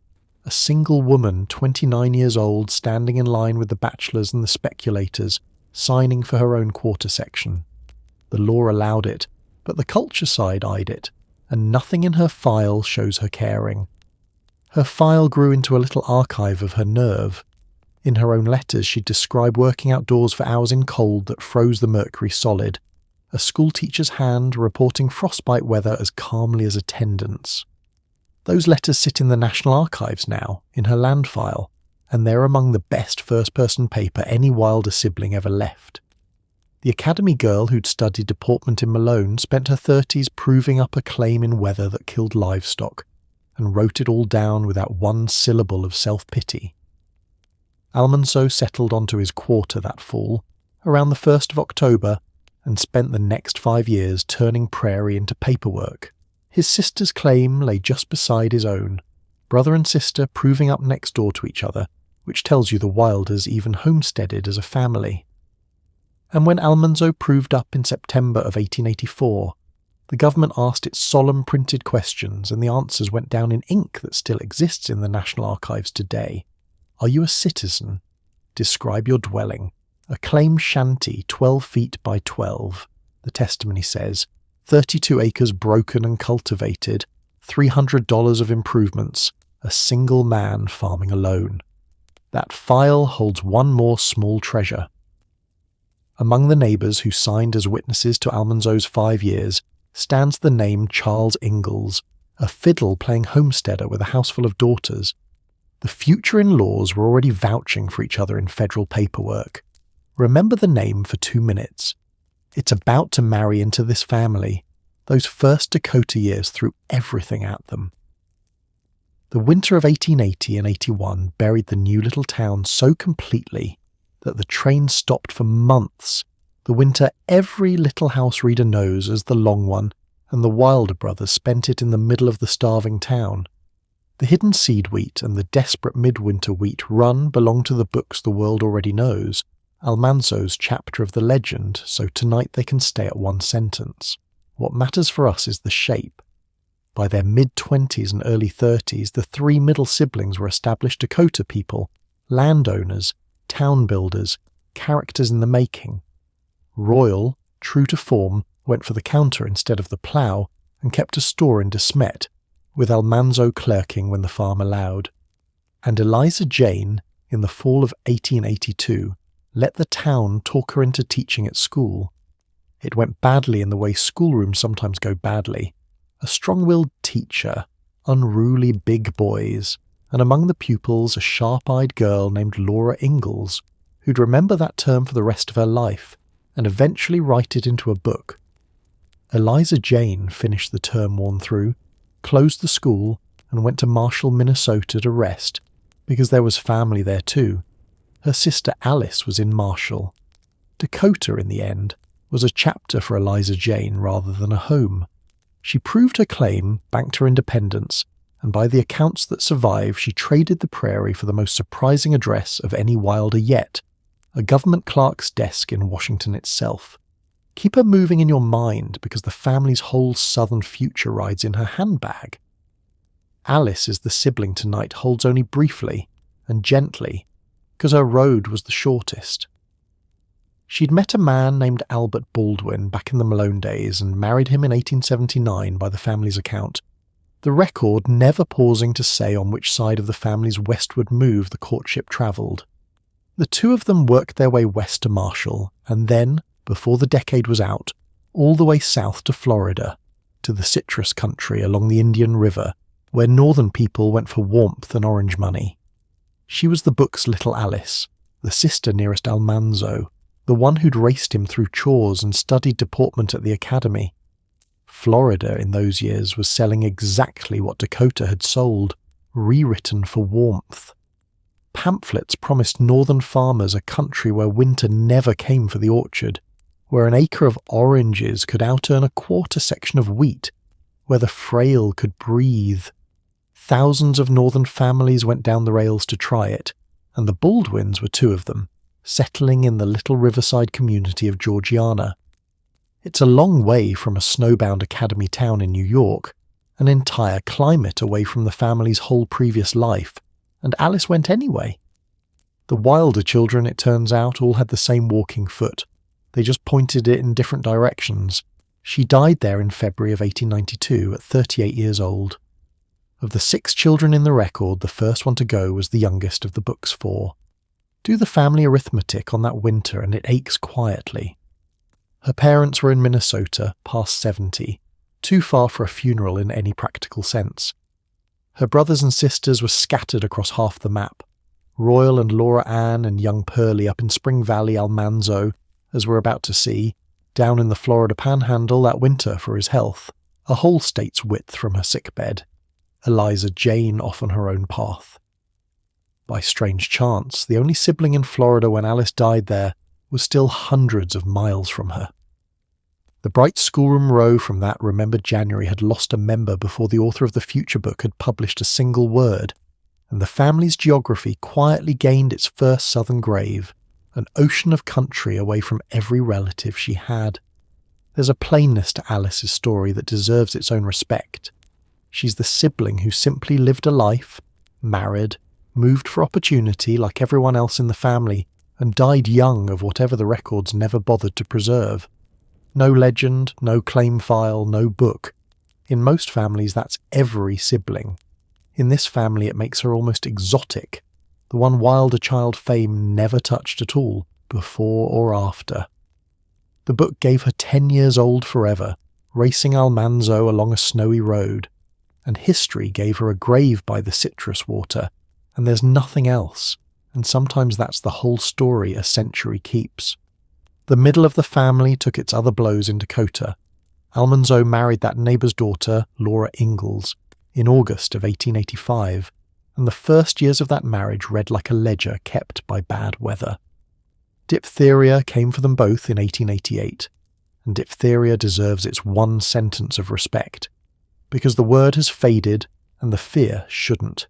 a single woman 29 years old standing in line with the bachelors and the speculators, signing for her own quarter section. The law allowed it, but the culture side eyed it, and nothing in her file shows her caring. Her file grew into a little archive of her nerve. In her own letters she'd describe working outdoors for hours in cold that froze the mercury solid, a schoolteacher's hand reporting frostbite weather as calmly as attendance. Those letters sit in the National Archives now, in her land file, and they're among the best first-person paper any Wilder sibling ever left. The academy girl who'd studied Deportment in Malone spent her 30s proving up a claim in weather that killed livestock, and wrote it all down without one syllable of self-pity. Almanzo settled onto his quarter that fall, around the 1st of October, and spent the next 5 years turning Prairie into paperwork. His sister's claim lay just beside his own, brother and sister proving up next door to each other, which tells you the Wilders even homesteaded as a family. And when Almanzo proved up in September of 1884, the government asked its solemn printed questions, and the answers went down in ink that still exists in the National Archives today. Are you a citizen? Describe your dwelling. A claim shanty 12 feet by 12, the testimony says, 32 acres broken and cultivated, $300 of improvements, a single man farming alone. That file holds one more small treasure. Among the neighbours who signed as witnesses to Almanzo's 5 years stands the name Charles Ingalls, a fiddle-playing homesteader with a house full of daughters. The future in-laws were already vouching for each other in federal paperwork. Remember the name for 2 minutes. It's about to marry into this family. Those first Dakota years threw everything at them. The winter of 1880 and 81 buried the new little town so completely that the train stopped for months, the winter every little house reader knows as the long one, and the Wilder brothers spent it in the middle of the starving town. The hidden seed wheat and the desperate midwinter wheat run belong to the books the world already knows, Almanzo's chapter of the legend, so tonight they can stay at one sentence. What matters for us is the shape. By their mid-20s and early 30s, the 3 middle siblings were established Dakota people, landowners, town builders, characters in the making. Royal, true to form, went for the counter instead of the plough and kept a store in De Smet, with Almanzo clerking when the farm allowed. And Eliza Jane, in the fall of 1882, let the town talk her into teaching at school. It went badly in the way schoolrooms sometimes go badly. A strong-willed teacher, unruly big boys, and among the pupils a sharp-eyed girl named Laura Ingalls, who'd remember that term for the rest of her life, and eventually write it into a book. Eliza Jane finished the term worn through, closed the school, and went to Marshall, Minnesota to rest, because there was family there too. Her sister Alice was in Marshall. Dakota, in the end, was a chapter for Eliza Jane rather than a home. She proved her claim, banked her independence, and by the accounts that survive, she traded the Prairie for the most surprising address of any Wilder yet, a government clerk's desk in Washington itself. Keep her moving in your mind, because the family's whole southern future rides in her handbag. Alice is the sibling tonight holds only briefly and gently, because her road was the shortest. She'd met a man named Albert Baldwin back in the Malone days and married him in 1879 by the family's account, the record never pausing to say on which side of the family's westward move the courtship travelled. The two of them worked their way west to Marshall, and then, before the decade was out, all the way south to Florida, to the citrus country along the Indian River, where northern people went for warmth and orange money. She was the book's little Alice, the sister nearest Almanzo, the one who'd raced him through chores and studied deportment at the academy. Florida in those years was selling exactly what Dakota had sold, rewritten for warmth. Pamphlets promised northern farmers a country where winter never came for the orchard, where an acre of oranges could out-earn a quarter section of wheat, where the frail could breathe. Thousands of northern families went down the rails to try it, and the Baldwins were two of them, settling in the little riverside community of Georgiana. It's a long way from a snowbound academy town in New York, an entire climate away from the family's whole previous life, and Alice went anyway. The Wilder children, it turns out, all had the same walking foot. They just pointed it in different directions. She died there in February of 1892 at 38 years old. Of the 6 children in the record, the first one to go was the youngest of the book's 4. Do the family arithmetic on that winter and it aches quietly. Her parents were in Minnesota, past 70, too far for a funeral in any practical sense. Her brothers and sisters were scattered across half the map. Royal and Laura Ann and young Purley up in Spring Valley, Almanzo, as we're about to see, down in the Florida Panhandle that winter for his health, a whole state's width from her sickbed. Eliza Jane off on her own path. By strange chance, the only sibling in Florida when Alice died there was still hundreds of miles from her. The bright schoolroom row from that remembered January had lost a member before the author of the future book had published a single word, and the family's geography quietly gained its first southern grave, an ocean of country away from every relative she had. There's a plainness to Alice's story that deserves its own respect. She's the sibling who simply lived a life, married, moved for opportunity like everyone else in the family, and died young of whatever the records never bothered to preserve. No legend, no claim file, no book. In most families that's every sibling. In this family it makes her almost exotic, the one Wilder child fame never touched at all, before or after. The book gave her 10 years old forever, racing Almanzo along a snowy road, and history gave her a grave by the citrus water, and there's nothing else, and sometimes that's the whole story a century keeps. The middle of the family took its other blows in Dakota. Almanzo married that neighbour's daughter, Laura Ingalls, in August of 1885, and the first years of that marriage read like a ledger kept by bad weather. Diphtheria came for them both in 1888, and diphtheria deserves its one sentence of respect, because the word has faded and the fear shouldn't.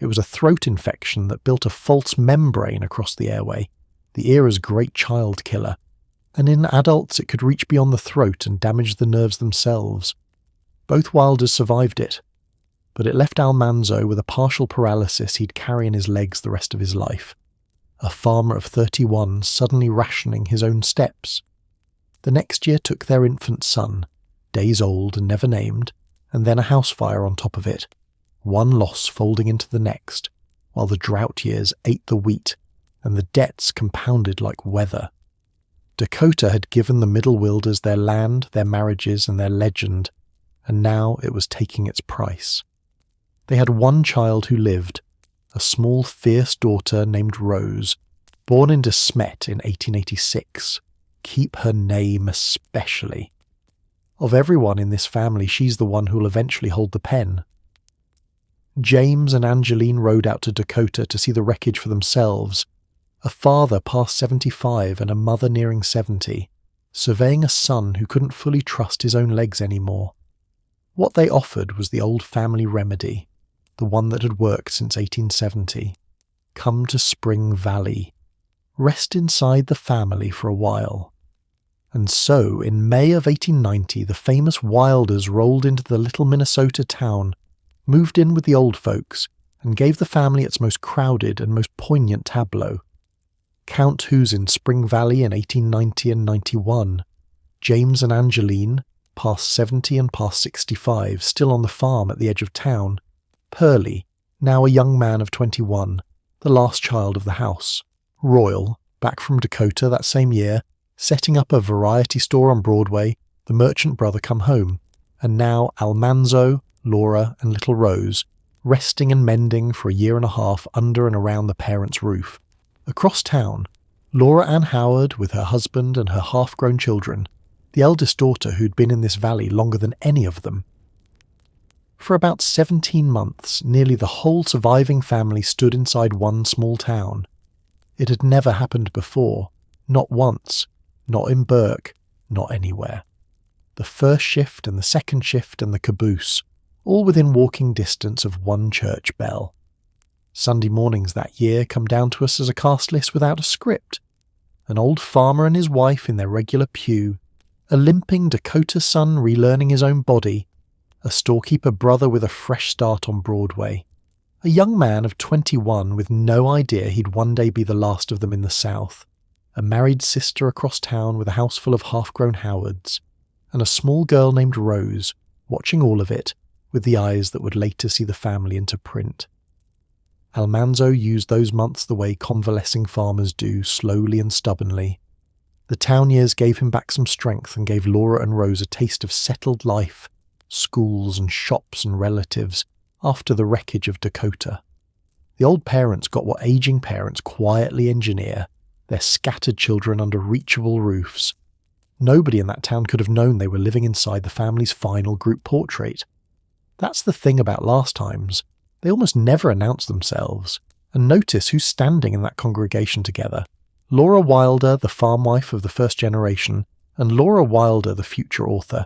It was a throat infection that built a false membrane across the airway, the era's great child killer, and in adults it could reach beyond the throat and damage the nerves themselves. Both Wilders survived it, but it left Almanzo with a partial paralysis he'd carry in his legs the rest of his life. A farmer of 31 suddenly rationing his own steps. The next year took their infant son, days old and never named, and then a house fire on top of it, one loss folding into the next, while the drought years ate the wheat, and the debts compounded like weather. Dakota had given the Middle Wilders their land, their marriages, and their legend, and now it was taking its price. They had one child who lived, a small fierce daughter named Rose, born in De Smet in 1886. Keep her name especially. Of everyone in this family, she's the one who'll eventually hold the pen. James and Angeline rode out to Dakota to see the wreckage for themselves, a father past 75 and a mother nearing 70, surveying a son who couldn't fully trust his own legs anymore. What they offered was the old family remedy, the one that had worked since 1870. Come to Spring Valley. Rest inside the family for a while. And so, in May of 1890, the famous Wilders rolled into the little Minnesota town, moved in with the old folks, and gave the family its most crowded and most poignant tableau. Count who's in Spring Valley in 1890 and 91. James and Angeline, past 70 and past 65, still on the farm at the edge of town. Purley, now a young man of 21, the last child of the house. Royal, back from Dakota that same year, setting up a variety store on Broadway, the merchant brother come home, and now Almanzo, Laura, and little Rose, resting and mending for a year and a half under and around the parents' roof. Across town, Laura Ann Howard with her husband and her half-grown children, the eldest daughter who'd been in this valley longer than any of them. For about 17 months, nearly the whole surviving family stood inside one small town. It had never happened before, not once, not in Burke, not anywhere. The first shift and the second shift and the caboose, all within walking distance of one church bell. Sunday mornings that year come down to us as a cast list without a script. An old farmer and his wife in their regular pew, a limping Dakota son relearning his own body, a storekeeper brother with a fresh start on Broadway, a young man of 21 with no idea he'd one day be the last of them in the South, a married sister across town with a house full of half-grown Howards, and a small girl named Rose, watching all of it with the eyes that would later see the family into print. Almanzo used those months the way convalescing farmers do, slowly and stubbornly. The town years gave him back some strength and gave Laura and Rose a taste of settled life, schools and shops and relatives, after the wreckage of Dakota. The old parents got what aging parents quietly engineer, their scattered children under reachable roofs. Nobody in that town could have known they were living inside the family's final group portrait. That's the thing about last times. They almost never announce themselves. And notice who's standing in that congregation together. Laura Wilder, the farm wife of the first generation, and Laura Wilder, the future author.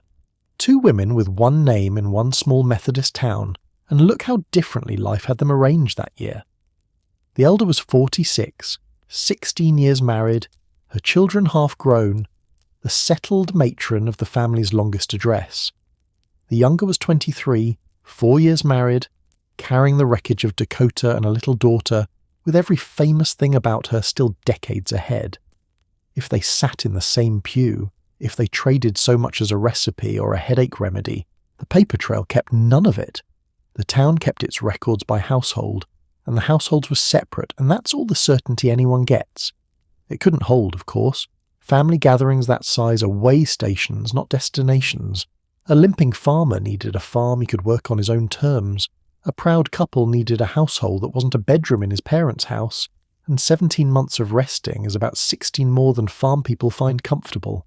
Two women with one name in one small Methodist town, and look how differently life had them arranged that year. The elder was 46, 16 years married, her children half grown, the settled matron of the family's longest address. The younger was 23, 4 years married, carrying the wreckage of Dakota and a little daughter, with every famous thing about her still decades ahead. If they sat in the same pew, if they traded so much as a recipe or a headache remedy, the paper trail kept none of it. The town kept its records by household, and the households were separate, and that's all the certainty anyone gets. It couldn't hold, of course. Family gatherings that size are way stations, not destinations. A limping farmer needed a farm he could work on his own terms. A proud couple needed a household that wasn't a bedroom in his parents' house, and 17 months of resting is about 16 more than farm people find comfortable.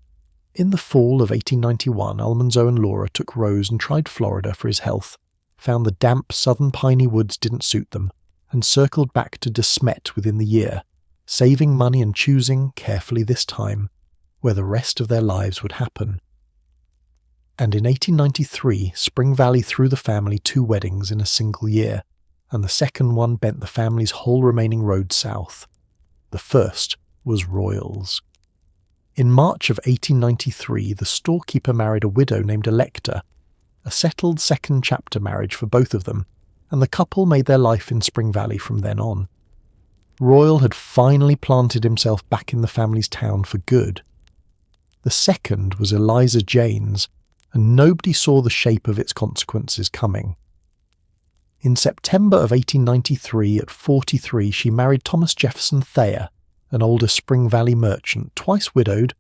In the fall of 1891, Almanzo and Laura took Rose and tried Florida for his health, found the damp southern piney woods didn't suit them, and circled back to De Smet within the year, saving money and choosing, carefully this time, where the rest of their lives would happen. And in 1893, Spring Valley threw the family 2 weddings in a single year, and the second one bent the family's whole remaining road south. The first was royals. In March of 1893, the storekeeper married a widow named Electa, a settled second chapter marriage for both of them, and the couple made their life in Spring Valley from then on. Royal had finally planted himself back in the family's town for good. The second was Eliza Jane's, and nobody saw the shape of its consequences coming. In September of 1893, at 43, she married Thomas Jefferson Thayer, an older Spring Valley merchant, twice widowed,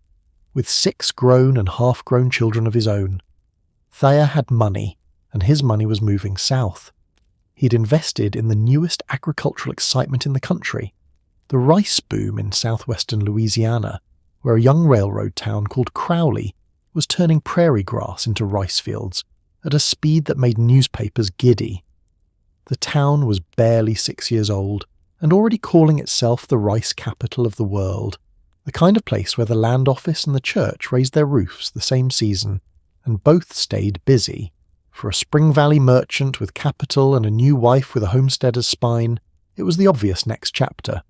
with 6 grown and half-grown children of his own. Thayer had money, and his money was moving south. He'd invested in the newest agricultural excitement in the country, the rice boom in southwestern Louisiana, where a young railroad town called Crowley was turning prairie grass into rice fields at a speed that made newspapers giddy. The town was barely 6 years old and already calling itself the rice capital of the world, the kind of place where the land office and the church raised their roofs the same season, and both stayed busy. For a Spring Valley merchant with capital and a new wife with a homesteader's spine, it was the obvious next chapter.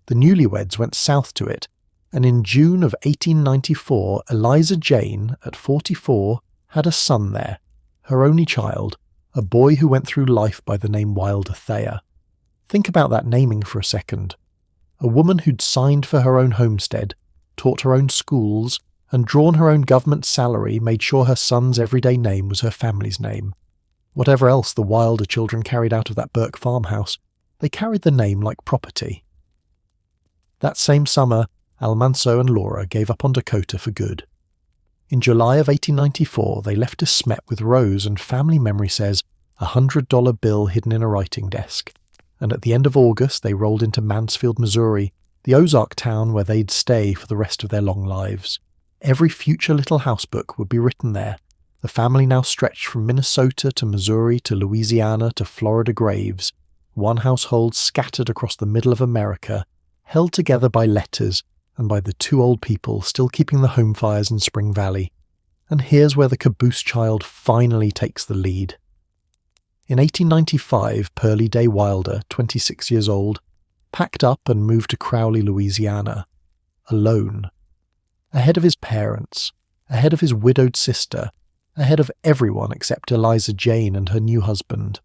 The newlyweds went south to it, and in June of 1894, Eliza Jane, at 44, had a son there, her only child, a boy who went through life by the name Wilder Thayer. Think about that naming for a second. A woman who'd signed for her own homestead, taught her own schools, and drawn her own government salary made sure her son's everyday name was her family's name. Whatever else the Wilder children carried out of that Burke farmhouse, they carried the name like property. That same summer, Almanzo and Laura gave up on Dakota for good. In July of 1894, they left De Smet with Rose and family memory says a $100 bill hidden in a writing desk. And at the end of August, they rolled into Mansfield, Missouri, the Ozark town where they'd stay for the rest of their long lives. Every future little housebook would be written there, The family now stretched from Minnesota to Missouri to Louisiana to Florida graves, one household scattered across the middle of America, held together by letters and by the two old people still keeping the home fires in Spring Valley. And here's where the caboose child finally takes the lead. In 1895, Pearlie Day Wilder, 26 years old, packed up and moved to Crowley, Louisiana, alone. Ahead of his parents, ahead of his widowed sister, ahead of everyone except Eliza Jane and her new husband.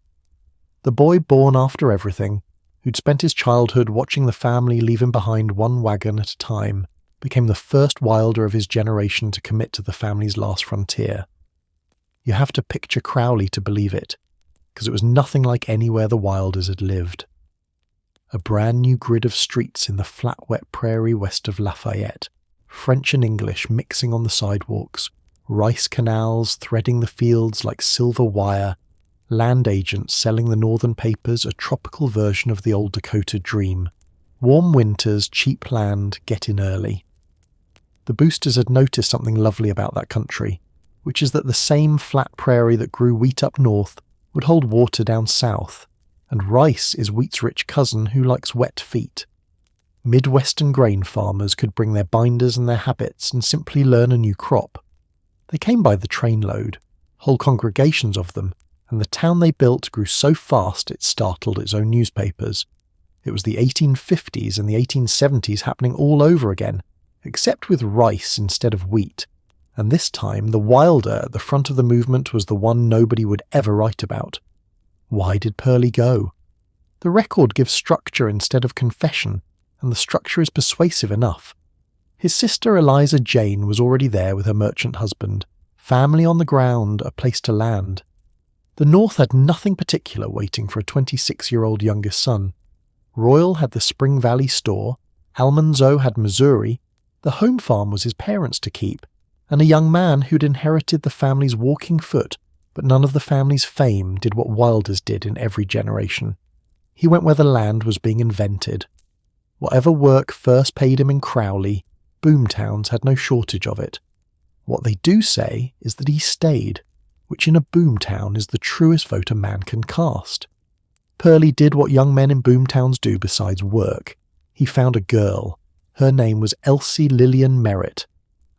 The boy born after everything, who'd spent his childhood watching the family leave him behind one wagon at a time, became the first Wilder of his generation to commit to the family's last frontier. You have to picture Crowley to believe it, because it was nothing like anywhere the Wilders had lived. A brand new grid of streets in the flat, wet prairie west of Lafayette, French and English mixing on the sidewalks, rice canals threading the fields like silver wire, land agents selling the northern papers a tropical version of the old Dakota dream. Warm winters, cheap land, get in early. The Boosters had noticed something lovely about that country, which is that the same flat prairie that grew wheat up north would hold water down south, and rice is wheat's rich cousin who likes wet feet. Midwestern grain farmers could bring their binders and their habits and simply learn a new crop. They came by the trainload, whole congregations of them, and the town they built grew so fast it startled its own newspapers. It was the 1850s and the 1870s happening all over again, except with rice instead of wheat, and this time the Wilder at the front of the movement was the one nobody would ever write about. Why did Purley go? The record gives structure instead of confession, and the structure is persuasive enough. His sister Eliza Jane was already there with her merchant husband, family on the ground, a place to land. The North had nothing particular waiting for a 26-year-old youngest son. Royal had the Spring Valley store, Almanzo had Missouri, the home farm was his parents' to keep, and a young man who'd inherited the family's walking foot, but none of the family's fame did what Wilder's did in every generation. He went where the land was being invented. Whatever work first paid him in Crowley, boomtowns had no shortage of it. What they do say is that he stayed, which in a boomtown is the truest vote a man can cast. Purley did what young men in boomtowns do besides work. He found a girl. Her name was Elsie Lillian Merritt,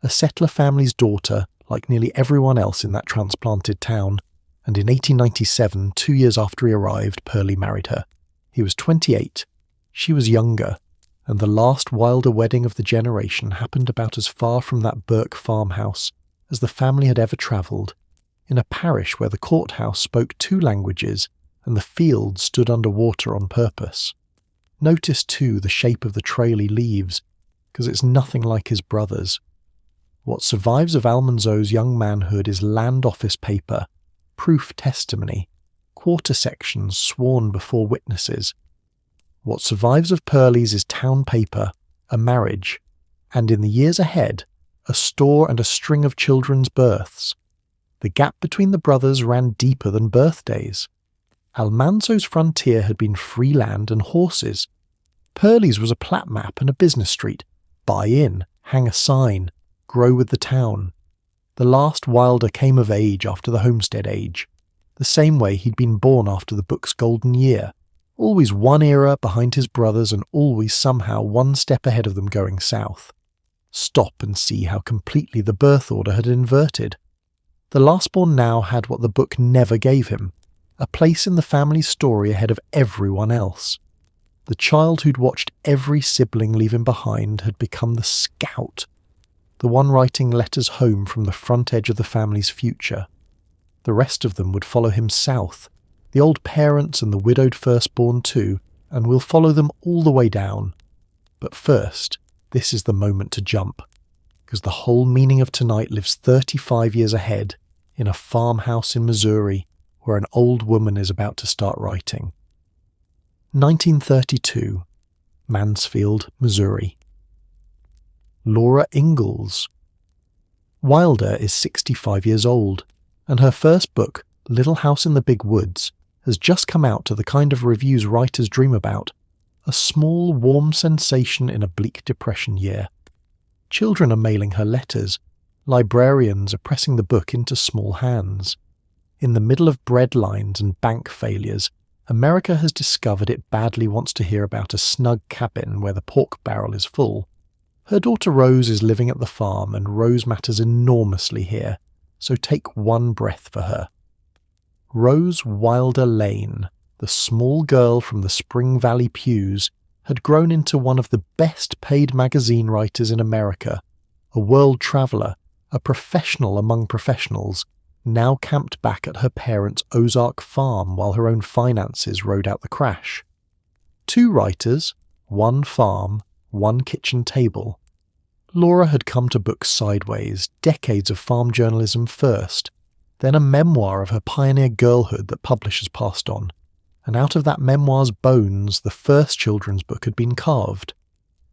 a settler family's daughter, like nearly everyone else in that transplanted town, and in 1897, 2 years after he arrived, Purley married her. He was 28. She was younger, and the last Wilder wedding of the generation happened about as far from that Burke farmhouse as the family had ever travelled, in a parish where the courthouse spoke 2 languages and the fields stood under water on purpose. Notice too the shape of the trail he leaves, because it's nothing like his brother's. What survives of Almanzo's young manhood is land office paper, proof testimony, quarter sections sworn before witnesses. What survives of Purley's is town paper, a marriage, and in the years ahead, a store and a string of children's births. The gap between the brothers ran deeper than birthdays. Almanzo's frontier had been free land and horses. Purley's was a plat map and a business street. Buy in, hang a sign, grow with the town. The last Wilder came of age after the Homestead age, the same way he'd been born after the book's golden year, always one era behind his brothers and always somehow one step ahead of them going south. Stop and see how completely the birth order had inverted. The lastborn now had what the book never gave him, a place in the family's story ahead of everyone else. The child who'd watched every sibling leave him behind had become the scout, the one writing letters home from the front edge of the family's future. The rest of them would follow him south, the old parents and the widowed firstborn too, and we'll follow them all the way down. But first, this is the moment to jump, because the whole meaning of tonight lives 35 years ahead, in a farmhouse in Missouri, where an old woman is about to start writing. 1932, Mansfield, Missouri. Laura Ingalls. Wilder is 65 years old, and her first book, Little House in the Big Woods, has just come out to the kind of reviews writers dream about, a small, warm sensation in a bleak depression year. Children are mailing her letters, Librarians are pressing the book into small hands. In the middle of bread lines and bank failures, America has discovered it badly wants to hear about a snug cabin where the pork barrel is full. Her daughter Rose is living at the farm, and Rose matters enormously here, so take one breath for her. Rose Wilder Lane, the small girl from the Spring Valley pews, had grown into one of the best-paid magazine writers in America, a world traveller, a professional among professionals, now camped back at her parents' Ozark farm while her own finances rode out the crash. 2 writers, 1 farm, 1 kitchen table. Laura had come to books sideways, decades of farm journalism first, then a memoir of her pioneer girlhood that publishers passed on, and out of that memoir's bones the first children's book had been carved.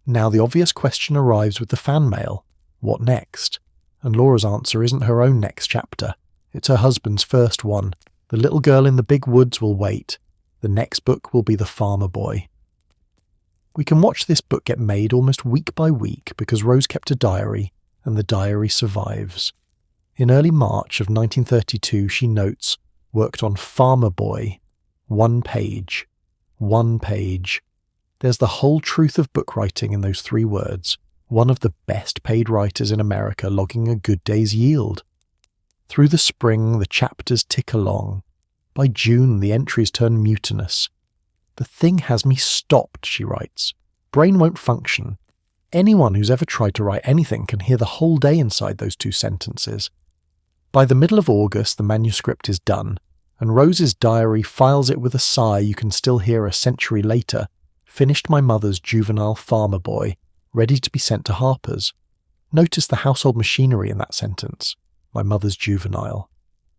Now the obvious question arrives with the fan mail: what next? And Laura's answer isn't her own next chapter. It's her husband's first one. The Little Girl in the Big Woods will wait. The next book will be The Farmer Boy. We can watch this book get made almost week by week because Rose kept a diary, and the diary survives. In early March of 1932 she notes, worked on Farmer Boy, 1 page. 1 page. There's the whole truth of book writing in those 3 words. One of the best paid writers in America logging a good day's yield. Through the spring, the chapters tick along. By June, the entries turn mutinous. The thing has me stopped, she writes. Brain won't function. Anyone who's ever tried to write anything can hear the whole day inside those 2 sentences. By the middle of August, the manuscript is done, and Rose's diary files it with a sigh you can still hear a century later. Finished my mother's juvenile farmer boy, ready to be sent to Harper's. Notice the household machinery in that sentence. My mother's juvenile.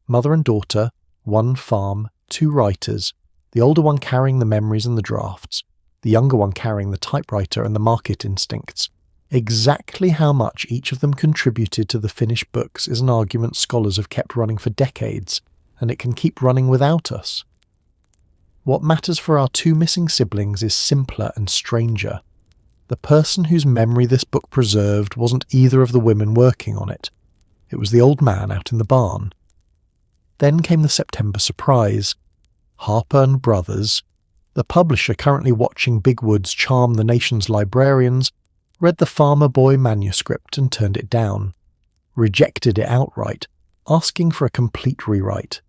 Mother and daughter, 1 farm, 2 writers, the older one carrying the memories and the drafts, the younger one carrying the typewriter and the market instincts. Exactly how much each of them contributed to the finished books is an argument scholars have kept running for decades, and it can keep running without us. What matters for our 2 missing siblings is simpler and stranger. The person whose memory this book preserved wasn't either of the women working on it. It was the old man out in the barn. Then came the September surprise. Harper Brothers, the publisher currently watching Big Woods charm the nation's librarians, read the Farmer Boy manuscript and turned it down. Rejected it outright, asking for a complete rewrite.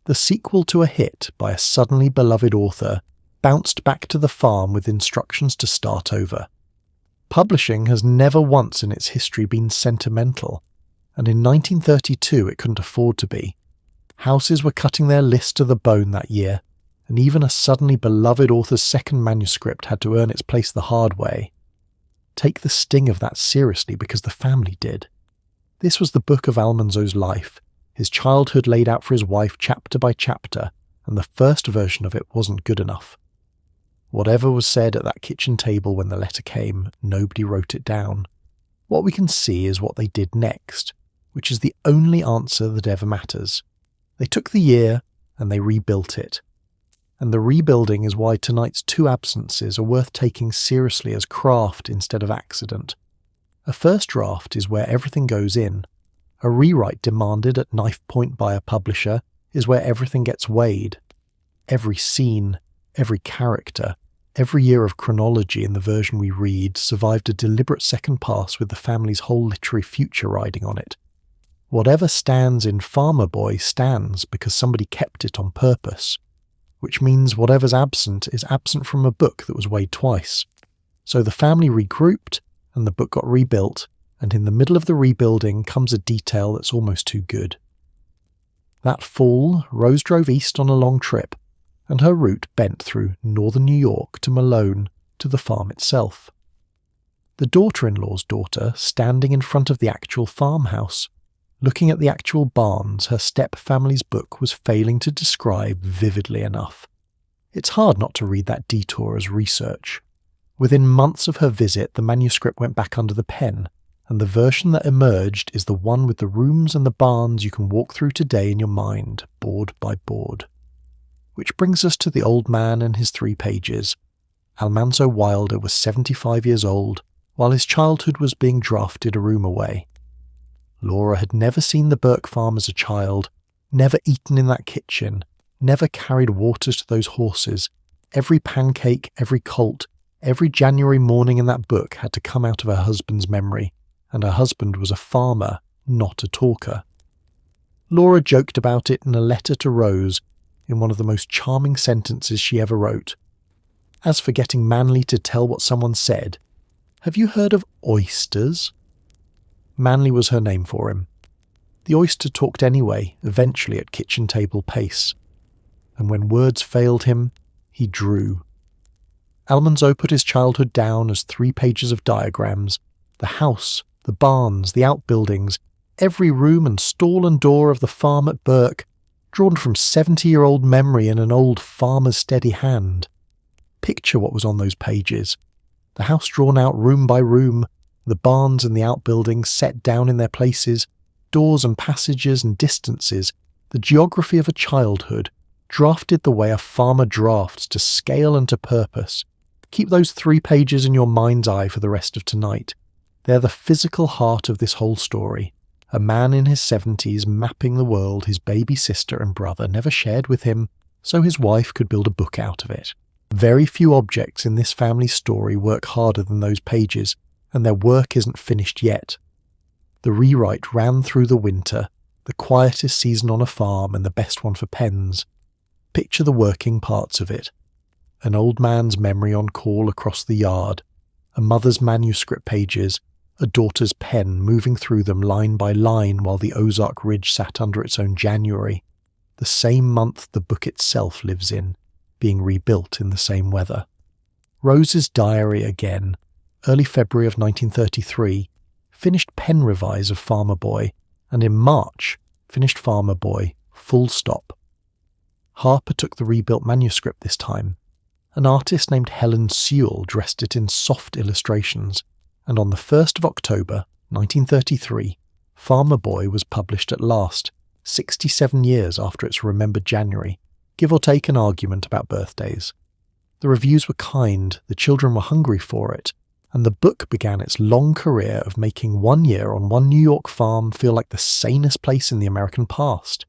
The sequel to a hit by a suddenly beloved author bounced back to the farm with instructions to start over. Publishing has never once in its history been sentimental, and in 1932 it couldn't afford to be. Houses were cutting their lists to the bone that year, and even a suddenly beloved author's second manuscript had to earn its place the hard way. Take the sting of that seriously because the family did. This was the book of Almanzo's life, his childhood laid out for his wife chapter by chapter, and the first version of it wasn't good enough. Whatever was said at that kitchen table when the letter came, nobody wrote it down. What we can see is what they did next, which is the only answer that ever matters. They took the year and they rebuilt it. And the rebuilding is why tonight's 2 absences are worth taking seriously as craft instead of accident. A first draft is where everything goes in. A rewrite demanded at knife point by a publisher is where everything gets weighed. Every scene, every character, every year of chronology in the version we read survived a deliberate second pass with the family's whole literary future riding on it. Whatever stands in Farmer Boy stands because somebody kept it on purpose, which means whatever's absent is absent from a book that was weighed twice. So the family regrouped, and the book got rebuilt, and in the middle of the rebuilding comes a detail that's almost too good. That fall, Rose drove east on a long trip, and her route bent through northern New York to Malone, to the farm itself. The daughter-in-law's daughter, standing in front of the actual farmhouse, looking at the actual barns her step-family's book was failing to describe vividly enough. It's hard not to read that detour as research. Within months of her visit, the manuscript went back under the pen, and the version that emerged is the one with the rooms and the barns you can walk through today in your mind, board by board. Which brings us to the old man and his 3 pages. Almanzo Wilder was 75 years old, while his childhood was being drafted a room away. Laura had never seen the Burke farm as a child, never eaten in that kitchen, never carried water to those horses. Every pancake, every colt, every January morning in that book had to come out of her husband's memory, and her husband was a farmer, not a talker. Laura joked about it in a letter to Rose, in one of the most charming sentences she ever wrote. As for getting Manly to tell what someone said, have you heard of oysters? Manly was her name for him. The oyster talked anyway, eventually at kitchen table pace. And when words failed him, he drew. Almanzo put his childhood down as 3 pages of diagrams, the house, the barns, the outbuildings, every room and stall and door of the farm at Burke, drawn from 70-year-old memory in an old farmer's steady hand. Picture what was on those pages. The house drawn out room by room, the barns and the outbuildings set down in their places, doors and passages and distances, the geography of a childhood, drafted the way a farmer drafts to scale and to purpose. Keep those 3 pages in your mind's eye for the rest of tonight. They're the physical heart of this whole story. A man in his 70s mapping the world his baby sister and brother never shared with him, so his wife could build a book out of it. Very few objects in this family's story work harder than those pages, and their work isn't finished yet. The rewrite ran through the winter, the quietest season on a farm and the best one for pens. Picture the working parts of it. An old man's memory on call across the yard, a mother's manuscript pages, a daughter's pen moving through them line by line while the Ozark Ridge sat under its own January, the same month the book itself lives in, being rebuilt in the same weather. Rose's diary again, early February of 1933, finished pen revise of Farmer Boy, and in March finished Farmer Boy, full stop. Harper took the rebuilt manuscript this time. An artist named Helen Sewell dressed it in soft illustrations, and on the 1st of October, 1933, Farmer Boy was published at last, 67 years after its remembered January, give or take an argument about birthdays. The reviews were kind, the children were hungry for it, and the book began its long career of making 1 year on one New York farm feel like the sanest place in the American past.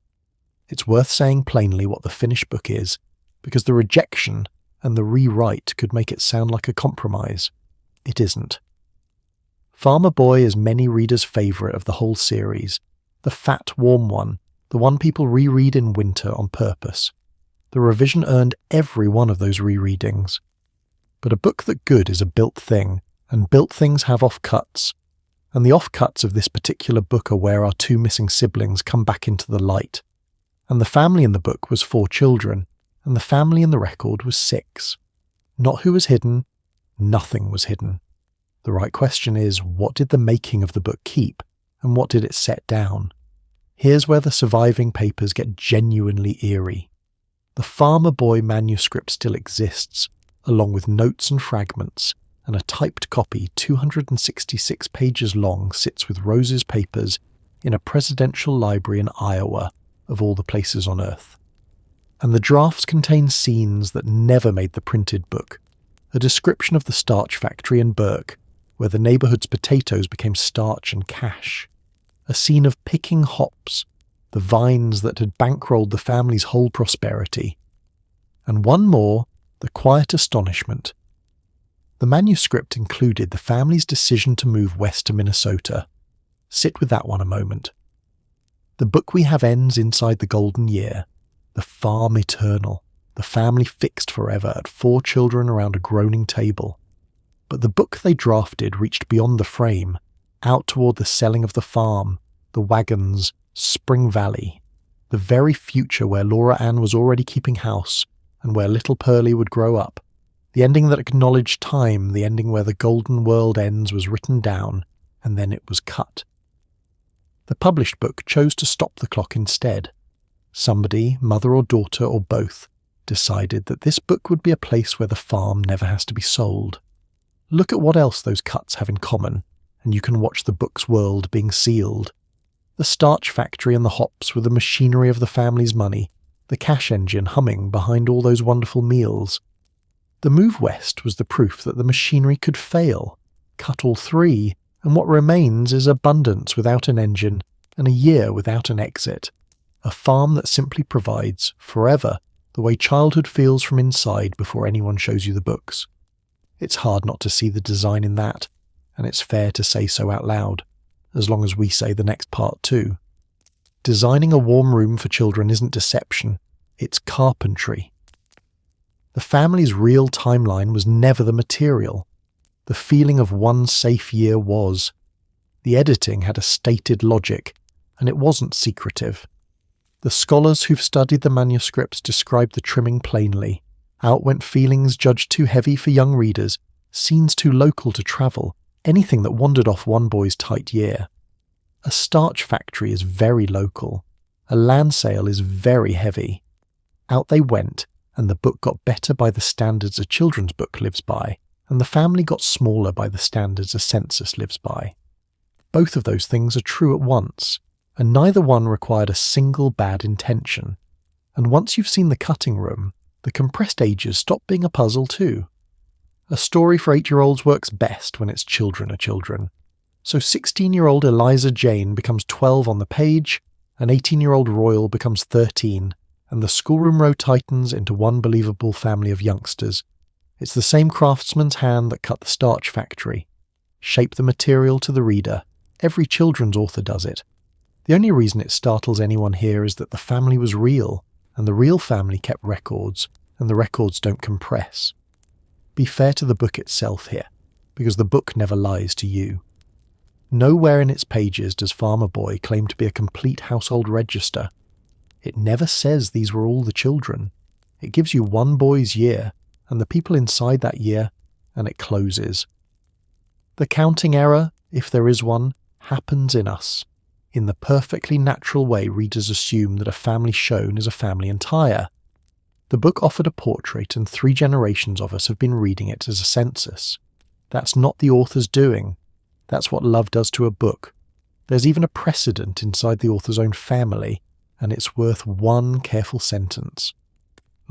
It's worth saying plainly what the finished book is, because the rejection and the rewrite could make it sound like a compromise. It isn't. Farmer Boy is many readers' favourite of the whole series, the fat, warm one, the one people reread in winter on purpose. The revision earned every one of those rereadings. But a book that good is a built thing, and built things have offcuts. And the offcuts of this particular book are where our 2 missing siblings come back into the light. And the family in the book was 4 children, and the family in the record was 6. Not who was hidden, nothing was hidden. The right question is, what did the making of the book keep, and what did it set down? Here's where the surviving papers get genuinely eerie. The Farmer Boy manuscript still exists, along with notes and fragments, and a typed copy 266 pages long sits with Rose's papers in a presidential library in Iowa, of all the places on earth. And the drafts contain scenes that never made the printed book. A description of the starch factory in Burke, where the neighbourhood's potatoes became starch and cash. A scene of picking hops, the vines that had bankrolled the family's whole prosperity. And one more, the quiet astonishment. The manuscript included the family's decision to move west to Minnesota. Sit with that one a moment. The book we have ends inside the golden year, the farm eternal, the family fixed forever at 4 children around a groaning table. But the book they drafted reached beyond the frame, out toward the selling of the farm, the wagons, Spring Valley, the very future where Laura Ann was already keeping house, and where little Purley would grow up. The ending that acknowledged time, the ending where the golden world ends, was written down, and then it was cut. The published book chose to stop the clock instead. Somebody, mother or daughter or both, decided that this book would be a place where the farm never has to be sold. Look at what else those cuts have in common, and you can watch the book's world being sealed. The starch factory and the hops were the machinery of the family's money, the cash engine humming behind all those wonderful meals. The move west was the proof that the machinery could fail, cut all 3, and what remains is abundance without an engine and a year without an exit. A farm that simply provides, forever, the way childhood feels from inside before anyone shows you the books. It's hard not to see the design in that, and it's fair to say so out loud, as long as we say the next part too. Designing a warm room for children isn't deception, it's carpentry. The family's real timeline was never the material. The feeling of one safe year was. The editing had a stated logic, and it wasn't secretive. The scholars who've studied the manuscripts describe the trimming plainly. Out went feelings judged too heavy for young readers, scenes too local to travel, anything that wandered off one boy's tight year. A starch factory is very local. A land sale is very heavy. Out they went, and the book got better by the standards a children's book lives by, and the family got smaller by the standards a census lives by. Both of those things are true at once, and neither one required a single bad intention. And once you've seen the cutting room, the compressed ages stop being a puzzle too. A story for 8-year-olds works best when its children are children. So 16-year-old Eliza Jane becomes 12 on the page, and 18-year-old Royal becomes 13, and the schoolroom row tightens into one believable family of youngsters. It's the same craftsman's hand that cut the starch factory. Shape the material to the reader. Every children's author does it. The only reason it startles anyone here is that the family was real, and the real family kept records, and the records don't compress. Be fair to the book itself here, because the book never lies to you. Nowhere in its pages does Farmer Boy claim to be a complete household register. It never says these were all the children. It gives you one boy's year, and the people inside that year, and it closes. The counting error, if there is one, happens in us. In the perfectly natural way readers assume that a family shown is a family entire. The book offered a portrait, and 3 generations of us have been reading it as a census. That's not the author's doing. That's what love does to a book. There's even a precedent inside the author's own family, and it's worth one careful sentence.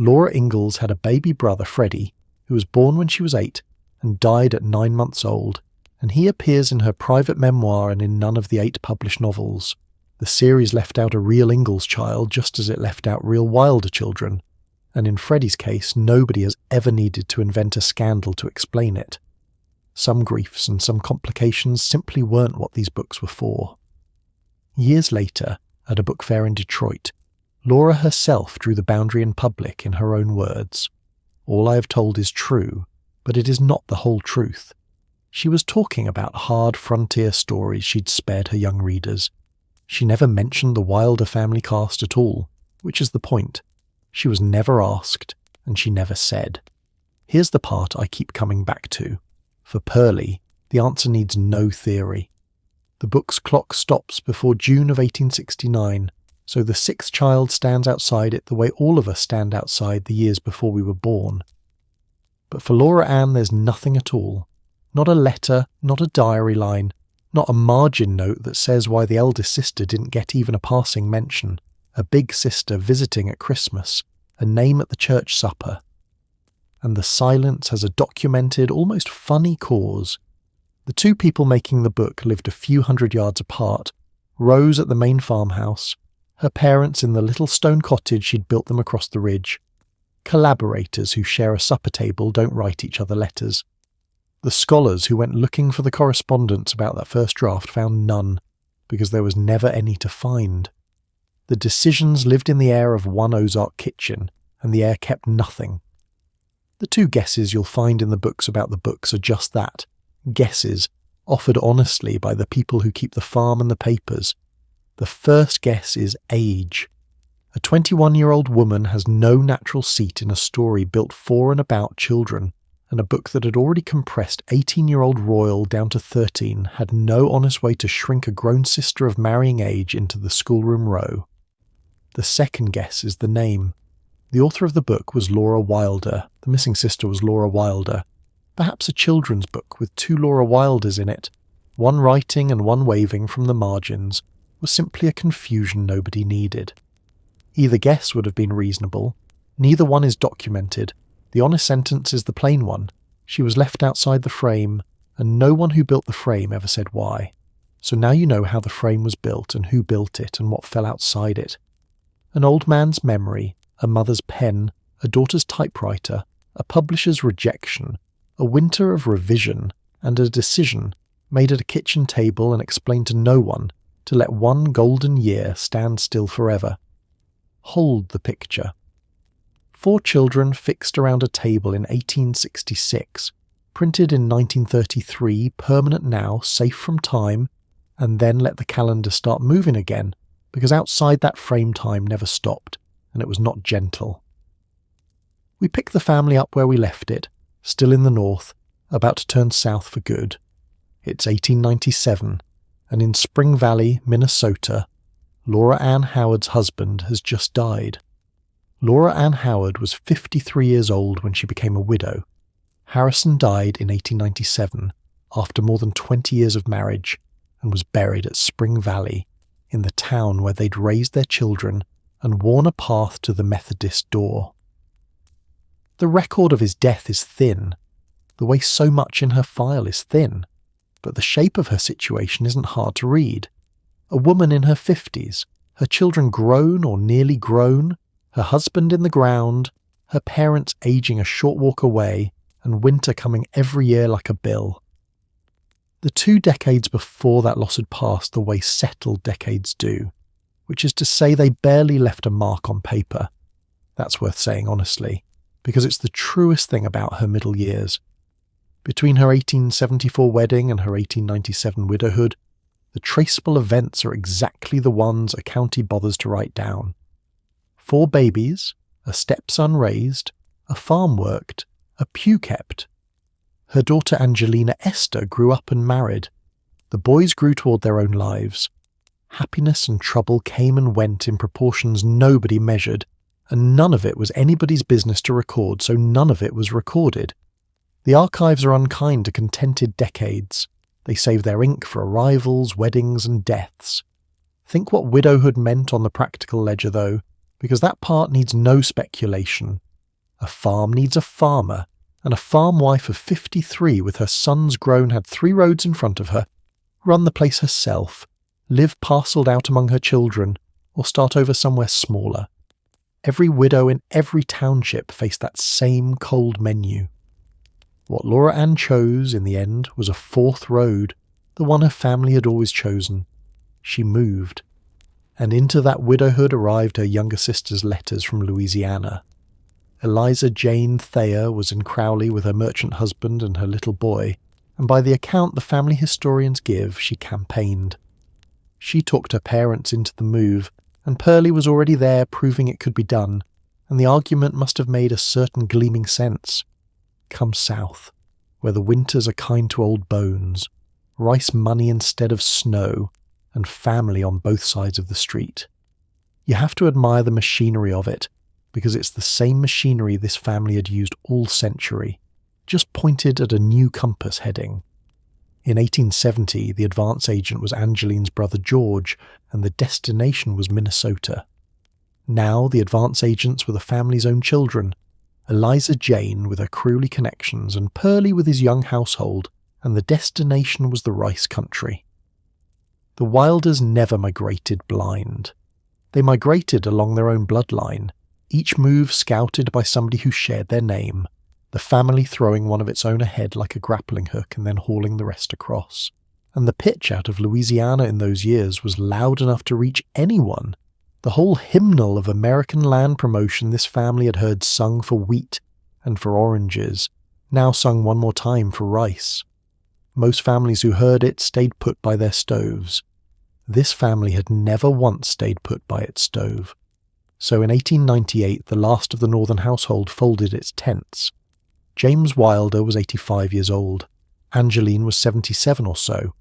Laura Ingalls had a baby brother, Freddie, who was born when she was 8 and died at 9 months old, and he appears in her private memoir and in none of the 8 published novels. The series left out a real Ingalls child just as it left out real Wilder children, and in Freddie's case nobody has ever needed to invent a scandal to explain it. Some griefs and some complications simply weren't what these books were for. Years later, at a book fair in Detroit, Laura herself drew the boundary in public in her own words. All I have told is true, but it is not the whole truth. She was talking about hard frontier stories she'd spared her young readers. She never mentioned the Wilder family cast at all, which is the point. She was never asked, and she never said. Here's the part I keep coming back to. For Purley, the answer needs no theory. The book's clock stops before June of 1869, so the 6th child stands outside it the way all of us stand outside the years before we were born. But for Laura Ann there's nothing at all. Not a letter, not a diary line, not a margin note that says why the eldest sister didn't get even a passing mention, a big sister visiting at Christmas, a name at the church supper. And the silence has a documented, almost funny cause. The 2 people making the book lived a few hundred yards apart, Rose at the main farmhouse, her parents in the little stone cottage she'd built them across the ridge. Collaborators who share a supper table don't write each other letters. The scholars who went looking for the correspondence about that first draft found none, because there was never any to find. The decisions lived in the air of one Ozark kitchen, and the air kept nothing. The 2 guesses you'll find in the books about the books are just that, guesses, offered honestly by the people who keep the farm and the papers. The first guess is age. A 21-year-old woman has no natural seat in a story built for and about children, and a book that had already compressed 18-year-old Royal down to 13 had no honest way to shrink a grown sister of marrying age into the schoolroom row. The second guess is the name. The author of the book was Laura Wilder. The missing sister was Laura Wilder. Perhaps a children's book with 2 Laura Wilders in it, one writing and one waving from the margins, was simply a confusion nobody needed. Either guess would have been reasonable. Neither one is documented. The honest sentence is the plain one. She was left outside the frame, and no one who built the frame ever said why. So now you know how the frame was built and who built it and what fell outside it. An old man's memory, a mother's pen, a daughter's typewriter, a publisher's rejection, a winter of revision, and a decision made at a kitchen table and explained to no one to let one golden year stand still forever. Hold the picture. 4 children fixed around a table in 1866, printed in 1933, permanent now, safe from time, and then let the calendar start moving again, because outside that frame time never stopped, and it was not gentle. We pick the family up where we left it, still in the north, about to turn south for good. It's 1897, and in Spring Valley, Minnesota, Laura Ann Howard's husband has just died. Laura Ann Howard was 53 years old when she became a widow. Harrison died in 1897, after more than 20 years of marriage, and was buried at Spring Valley, in the town where they'd raised their children and worn a path to the Methodist door. The record of his death is thin, the way so much in her file is thin, but the shape of her situation isn't hard to read. A woman in her 50s, her children grown or nearly grown, her husband in the ground, her parents aging a short walk away, and winter coming every year like a bill. The 2 decades before that loss had passed the way settled decades do, which is to say they barely left a mark on paper. That's worth saying honestly, because it's the truest thing about her middle years. Between her 1874 wedding and her 1897 widowhood, the traceable events are exactly the ones a county bothers to write down. 4 babies, a stepson raised, a farm worked, a pew kept. Her daughter Angelina Esther grew up and married. The boys grew toward their own lives. Happiness and trouble came and went in proportions nobody measured, and none of it was anybody's business to record, so none of it was recorded. The archives are unkind to contented decades. They save their ink for arrivals, weddings, and deaths. Think what widowhood meant on the practical ledger, though, because that part needs no speculation. A farm needs a farmer, and a farm wife of 53 with her sons grown had 3 roads in front of her, run the place herself, live parcelled out among her children, or start over somewhere smaller. Every widow in every township faced that same cold menu. What Laura Ann chose, in the end, was a 4th road, the one her family had always chosen. She moved. And into that widowhood arrived her younger sister's letters from Louisiana. Eliza Jane Thayer was in Crowley with her merchant husband and her little boy, and by the account the family historians give, she campaigned. She talked her parents into the move, and Purley was already there proving it could be done, and the argument must have made a certain gleaming sense. Come south, where the winters are kind to old bones, rice money instead of snow, and family on both sides of the street. You have to admire the machinery of it, because it's the same machinery this family had used all century, just pointed at a new compass heading. In 1870, the advance agent was Angeline's brother George, and the destination was Minnesota. Now the advance agents were the family's own children, Eliza Jane with her Crowley connections and Purley with his young household, and the destination was the rice country. The Wilders never migrated blind. They migrated along their own bloodline, each move scouted by somebody who shared their name, the family throwing one of its own ahead like a grappling hook and then hauling the rest across. And the pitch out of Louisiana in those years was loud enough to reach anyone. The whole hymnal of American land promotion this family had heard sung for wheat and for oranges, now sung one more time for rice. Most families who heard it stayed put by their stoves. This family had never once stayed put by its stove. So in 1898 the last of the northern household folded its tents. James Wilder was 85 years old. Angeline was 77 or so.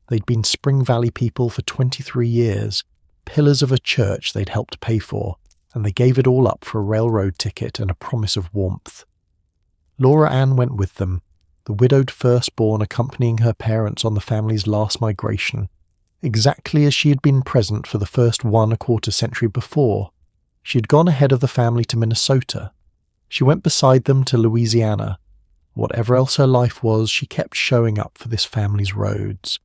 They'd been Spring Valley people for 23 years, pillars of a church they'd helped pay for, and they gave it all up for a railroad ticket and a promise of warmth. Laura Ann went with them, the widowed firstborn accompanying her parents on the family's last migration, exactly as she had been present for the first 1/4 century before. She had gone ahead of the family to Minnesota. She went beside them to Louisiana. Whatever else her life was, she kept showing up for this family's roads.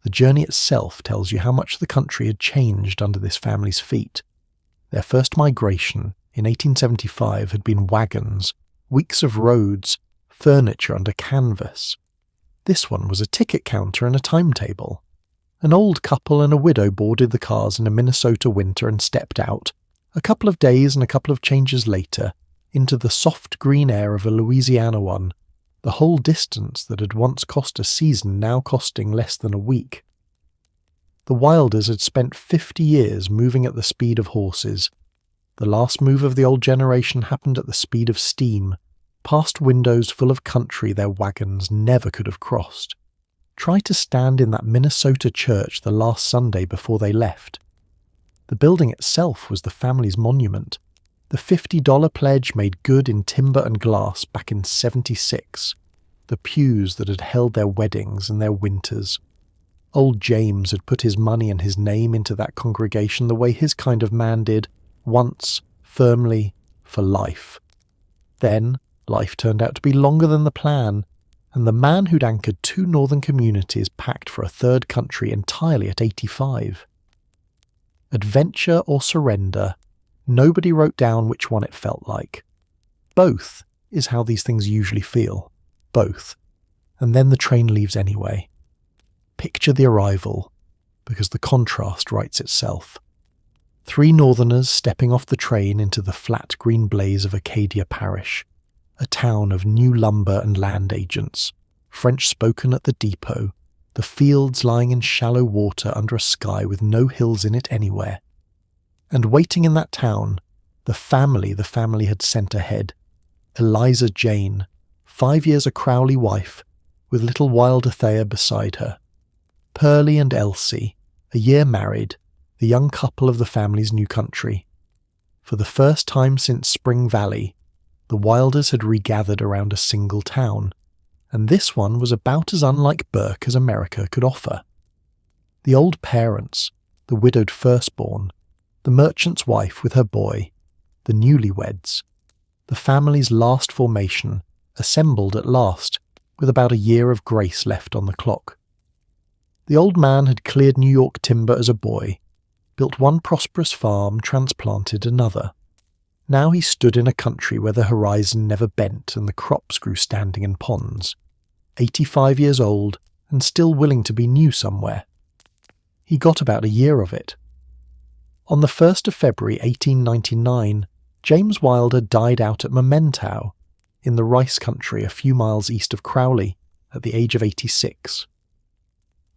The journey itself tells you how much the country had changed under this family's feet. Their first migration, in 1875, had been wagons, weeks of roads, furniture under canvas. This one was a ticket counter and a timetable. An old couple and a widow boarded the cars in a Minnesota winter and stepped out, a couple of days and a couple of changes later, into the soft green air of a Louisiana one, the whole distance that had once cost a season now costing less than a week. The Wilders had spent 50 years moving at the speed of horses. The last move of the old generation happened at the speed of steam, past windows full of country their wagons never could have crossed. Try to stand in that Minnesota church the last Sunday before they left. The building itself was the family's monument, the $50 pledge made good in timber and glass back in '76, the pews that had held their weddings and their winters. Old James had put his money and his name into that congregation the way his kind of man did, once, firmly, for life. Then, life turned out to be longer than the plan, and the man who'd anchored 2 northern communities packed for a third country entirely at 85. Adventure or surrender, nobody wrote down which one it felt like. Both is how these things usually feel. Both. And then the train leaves anyway. Picture the arrival, because the contrast writes itself. 3 northerners stepping off the train into the flat green blaze of Acadia Parish, a town of new lumber and land agents, French spoken at the depot, the fields lying in shallow water under a sky with no hills in it anywhere. And waiting in that town, the family had sent ahead, Eliza Jane, 5 years a Crowley wife, with little Wilder Thayer beside her. Purley and Elsie, a year married, the young couple of the family's new country. For the first time since Spring Valley, the Wilders had regathered around a single town, and this one was about as unlike Burke as America could offer. The old parents, the widowed firstborn, the merchant's wife with her boy, the newlyweds, the family's last formation, assembled at last, with about a year of grace left on the clock. The old man had cleared New York timber as a boy, built one prosperous farm, transplanted another. Now he stood in a country where the horizon never bent and the crops grew standing in ponds. 85 years old and still willing to be new somewhere. He got about a year of it. On the 1st of February 1899, James Wilder died out at Memento, in the rice country a few miles east of Crowley, at the age of 86.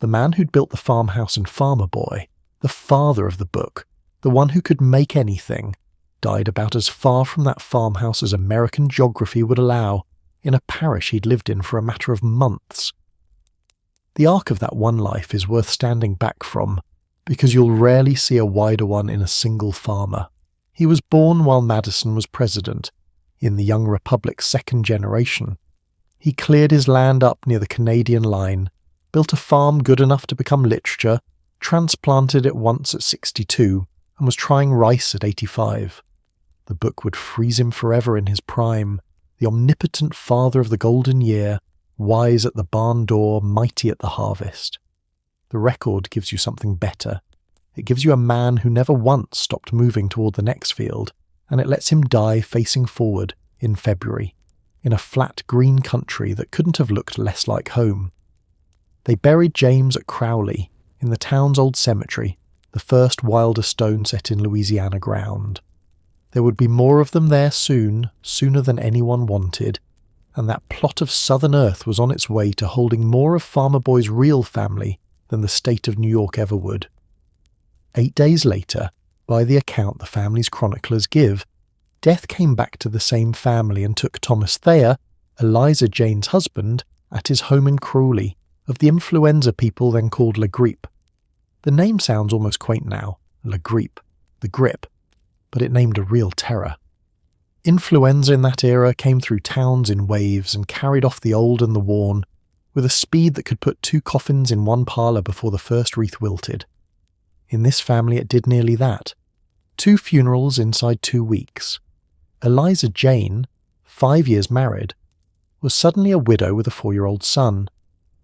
The man who'd built the farmhouse and farmer boy, the father of the book, the one who could make anything, died about as far from that farmhouse as American geography would allow, in a parish he'd lived in for a matter of months. The arc of that one life is worth standing back from, because you'll rarely see a wider one in a single farmer. He was born while Madison was president, in the young republic's second generation. He cleared his land up near the Canadian line, built a farm good enough to become literature, transplanted it once at 62, and was trying rice at 85. The book would freeze him forever in his prime, the omnipotent father of the golden year, wise at the barn door, mighty at the harvest. The record gives you something better. It gives you a man who never once stopped moving toward the next field, and it lets him die facing forward in February, in a flat green country that couldn't have looked less like home. They buried James at Crowley, in the town's old cemetery, the first Wilder stone set in Louisiana ground. There would be more of them there soon, sooner than anyone wanted, and that plot of southern earth was on its way to holding more of Farmer Boy's real family than the state of New York ever would. 8 days later, by the account the family's chroniclers give, death came back to the same family and took Thomas Thayer, Eliza Jane's husband, at his home in Crowley, of the influenza people then called La Grippe. The name sounds almost quaint now, La Grippe, the grip, but it named a real terror. Influenza in that era came through towns in waves and carried off the old and the worn, with a speed that could put 2 coffins in one parlour before the first wreath wilted. In this family it did nearly that. 2 funerals inside 2 weeks. Eliza Jane, 5 years married, was suddenly a widow with a 4-year-old son.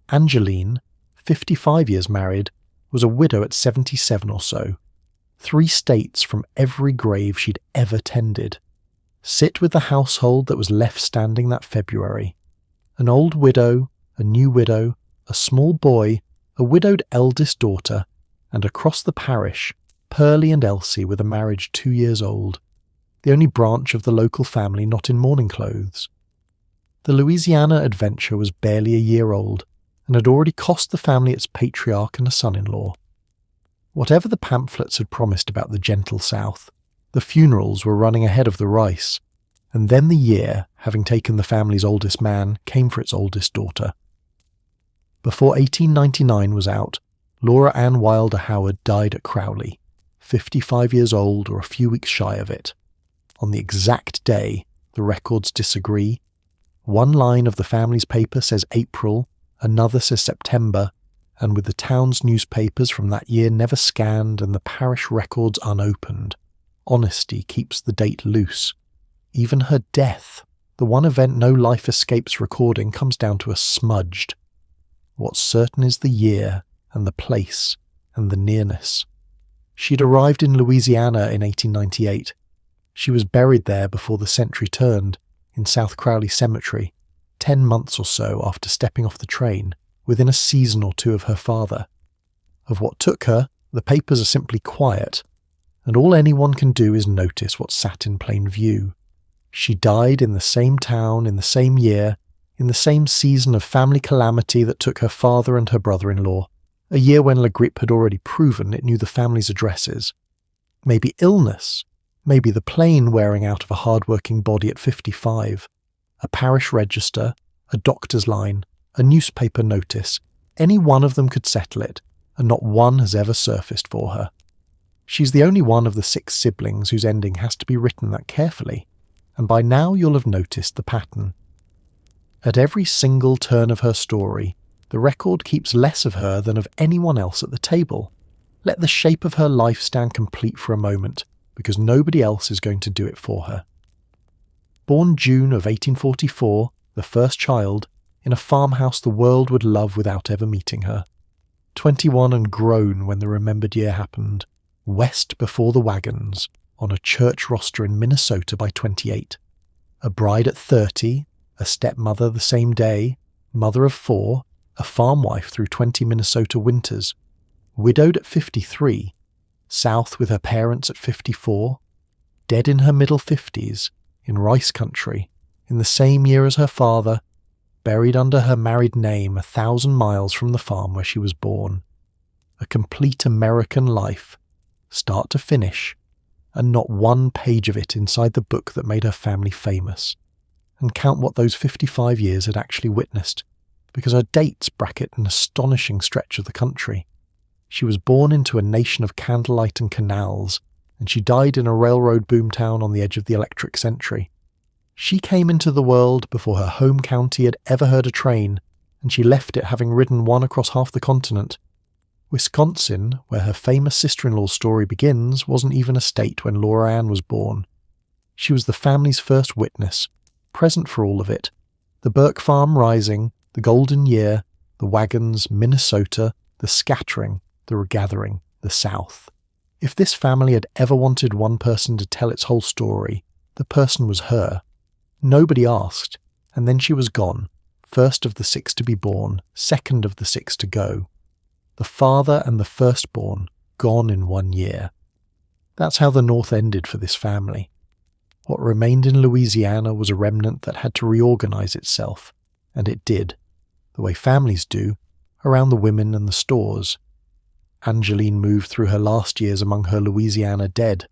Angeline, 55 years married, was a widow at 77 or so. 3 states from every grave she'd ever tended. Sit with the household that was left standing that February. An old widow, a new widow, a small boy, a widowed eldest daughter, and across the parish, Pearlie and Elsie with a marriage 2 years old, the only branch of the local family not in mourning clothes. The Louisiana adventure was barely a year old, and had already cost the family its patriarch and a son-in-law. Whatever the pamphlets had promised about the gentle South, the funerals were running ahead of the rice, and then the year, having taken the family's oldest man, came for its oldest daughter. Before 1899 was out, Laura Ann Wilder Howard died at Crowley, 55 years old or a few weeks shy of it. On the exact day, the records disagree. One line of the family's paper says April, another says September, and with the town's newspapers from that year never scanned and the parish records unopened, honesty keeps the date loose. Even her death, the one event no life escapes recording, comes down to a smudged. What's certain is the year and the place and the nearness. She'd arrived in Louisiana in 1898. She was buried there before the century turned, in South Crowley Cemetery, 10 months or so after stepping off the train, within a season or 2 of her father. Of what took her, the papers are simply quiet, and all anyone can do is notice what sat in plain view. She died in the same town, in the same year, in the same season of family calamity that took her father and her brother-in-law, a year when Le Grip had already proven it knew the family's addresses. Maybe illness, maybe the plane wearing out of a hard-working body at 55, a parish register, a doctor's line, a newspaper notice. Any one of them could settle it, and not one has ever surfaced for her. She's the only one of the 6 siblings whose ending has to be written that carefully, and by now you'll have noticed the pattern. At every single turn of her story, the record keeps less of her than of anyone else at the table. Let the shape of her life stand complete for a moment, because nobody else is going to do it for her. Born June of 1844, the first child, in a farmhouse the world would love without ever meeting her. 21 and grown when the remembered year happened. West before the wagons, on a church roster in Minnesota by 28. A bride at 30, a stepmother the same day, mother of 4, a farm wife through 20 Minnesota winters. Widowed at 53, south with her parents at 54, dead in her middle 50s, in rice country, in the same year as her father, buried under her married name 1,000 miles from the farm where she was born. A complete American life, start to finish, and not one page of it inside the book that made her family famous. And count what those 55 years had actually witnessed, because her dates bracket an astonishing stretch of the country. She was born into a nation of candlelight and canals, and she died in a railroad boomtown on the edge of the electric century. She came into the world before her home county had ever heard a train, and she left it having ridden one across half the continent. Wisconsin, where her famous sister-in-law's story begins, wasn't even a state when Laura Ann was born. She was the family's first witness, present for all of it. The Burke farm rising, the golden year, the wagons, Minnesota, the scattering, the regathering, the South. If this family had ever wanted one person to tell its whole story, the person was her. Nobody asked, and then she was gone, first of the 6 to be born, second of the 6 to go. The father and the firstborn gone in 1 year. That's how the North ended for this family. What remained in Louisiana was a remnant that had to reorganize itself, and it did, the way families do, around the women and the stores. Angeline moved through her last years among her Louisiana dead.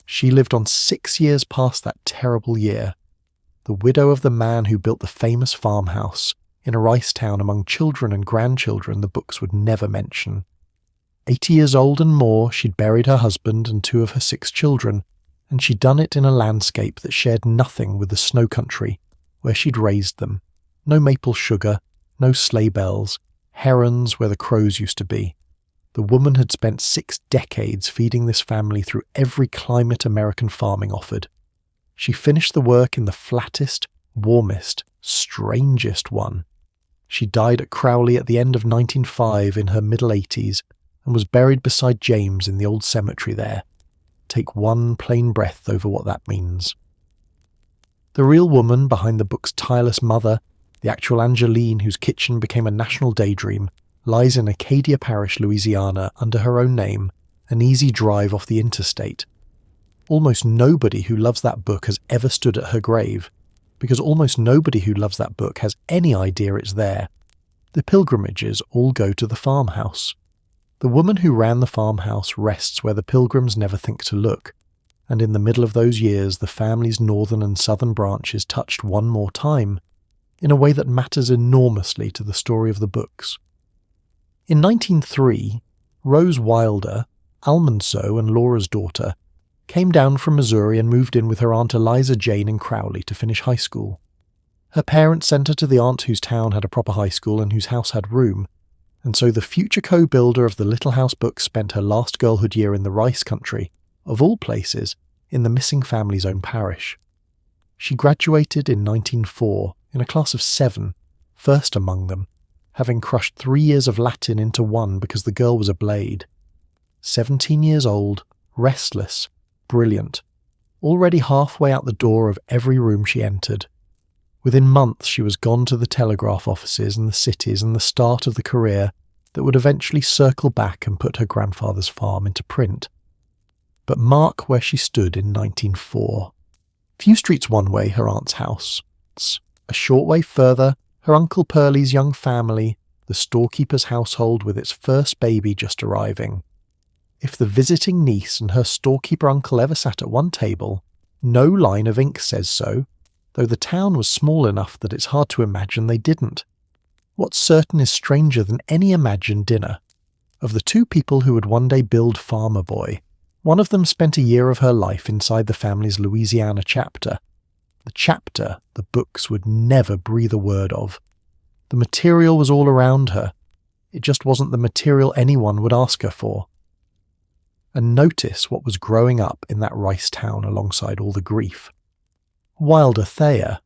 She lived on 6 years past that terrible year, the widow of the man who built the famous farmhouse, in a rice town among children and grandchildren the books would never mention. 80 years old and more, she'd buried her husband and 2 of her 6 children, and she'd done it in a landscape that shared nothing with the snow country, where she'd raised them. No maple sugar, no sleigh bells, herons where the crows used to be. The woman had spent 6 decades feeding this family through every climate American farming offered. She finished the work in the flattest, warmest, strangest one. She died at Crowley at the end of 1905 in her middle 80s and was buried beside James in the old cemetery there. Take one plain breath over what that means. The real woman behind the book's tireless mother, the actual Angeline whose kitchen became a national daydream, lies in Acadia Parish, Louisiana, under her own name, an easy drive off the interstate. Almost nobody who loves that book has ever stood at her grave, because almost nobody who loves that book has any idea it's there. The pilgrimages all go to the farmhouse. The woman who ran the farmhouse rests where the pilgrims never think to look, and in the middle of those years the family's northern and southern branches touched one more time, in a way that matters enormously to the story of the books. In 1903, Rose Wilder, Almanzo and Laura's daughter, came down from Missouri and moved in with her Aunt Eliza Jane in Crowley to finish high school. Her parents sent her to the aunt whose town had a proper high school and whose house had room, and so the future co-builder of the Little House book spent her last girlhood year in the rice country, of all places, in the missing family's own parish. She graduated in 1904 in a class of 7, first among them, having crushed 3 years of Latin into one because the girl was a blade. 17 years old, restless, brilliant, already halfway out the door of every room she entered. Within months she was gone to the telegraph offices and the cities and the start of the career that would eventually circle back and put her grandfather's farm into print. But mark where she stood in 1904. Few streets one way, her aunt's house. A short way further, her Uncle Purley's young family, the storekeeper's household with its first baby just arriving. If the visiting niece and her storekeeper uncle ever sat at one table, no line of ink says so, though the town was small enough that it's hard to imagine they didn't. What's certain is stranger than any imagined dinner. Of the 2 people who would one day build Farmer Boy, one of them spent a year of her life inside the family's Louisiana chapter. The chapter the books would never breathe a word of. The material was all around her. It just wasn't the material anyone would ask her for. And notice what was growing up in that rice town alongside all the grief. Wilder Thayer,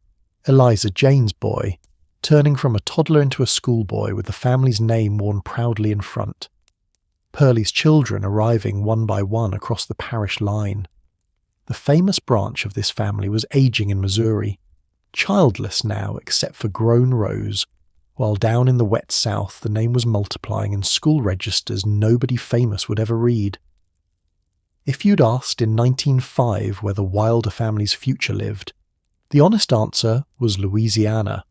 Eliza Jane's boy, turning from a toddler into a schoolboy with the family's name worn proudly in front. Purley's children arriving one by one across the parish line. The famous branch of this family was aging in Missouri, childless now except for grown Rose, while down in the wet south the name was multiplying in school registers nobody famous would ever read. If you'd asked in 1905 where the Wilder family's future lived, the honest answer was Louisiana.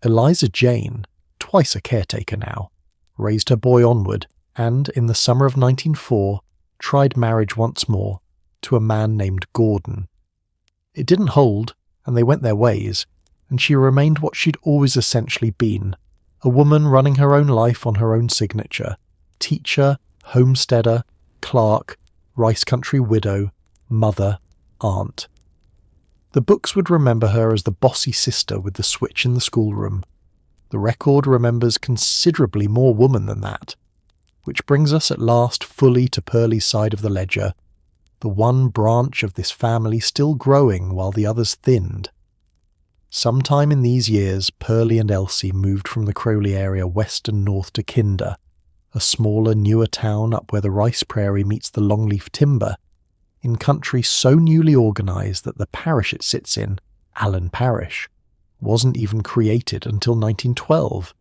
Eliza Jane, twice a caretaker now, raised her boy onward and, in the summer of 1904, tried marriage once more to a man named Gordon. It didn't hold, and they went their ways, and she remained what she'd always essentially been, a woman running her own life on her own signature, teacher, homesteader, clerk, rice country widow, mother, aunt. The books would remember her as the bossy sister with the switch in the schoolroom. The record remembers considerably more woman than that. Which brings us at last fully to Purley's side of the ledger, the one branch of this family still growing while the others thinned. Sometime in these years, Pearlie and Elsie moved from the Crowley area west and north to Kinder, a smaller, newer town up where the rice prairie meets the longleaf timber, in country so newly organised that the parish it sits in, Allen Parish, wasn't even created until 1912.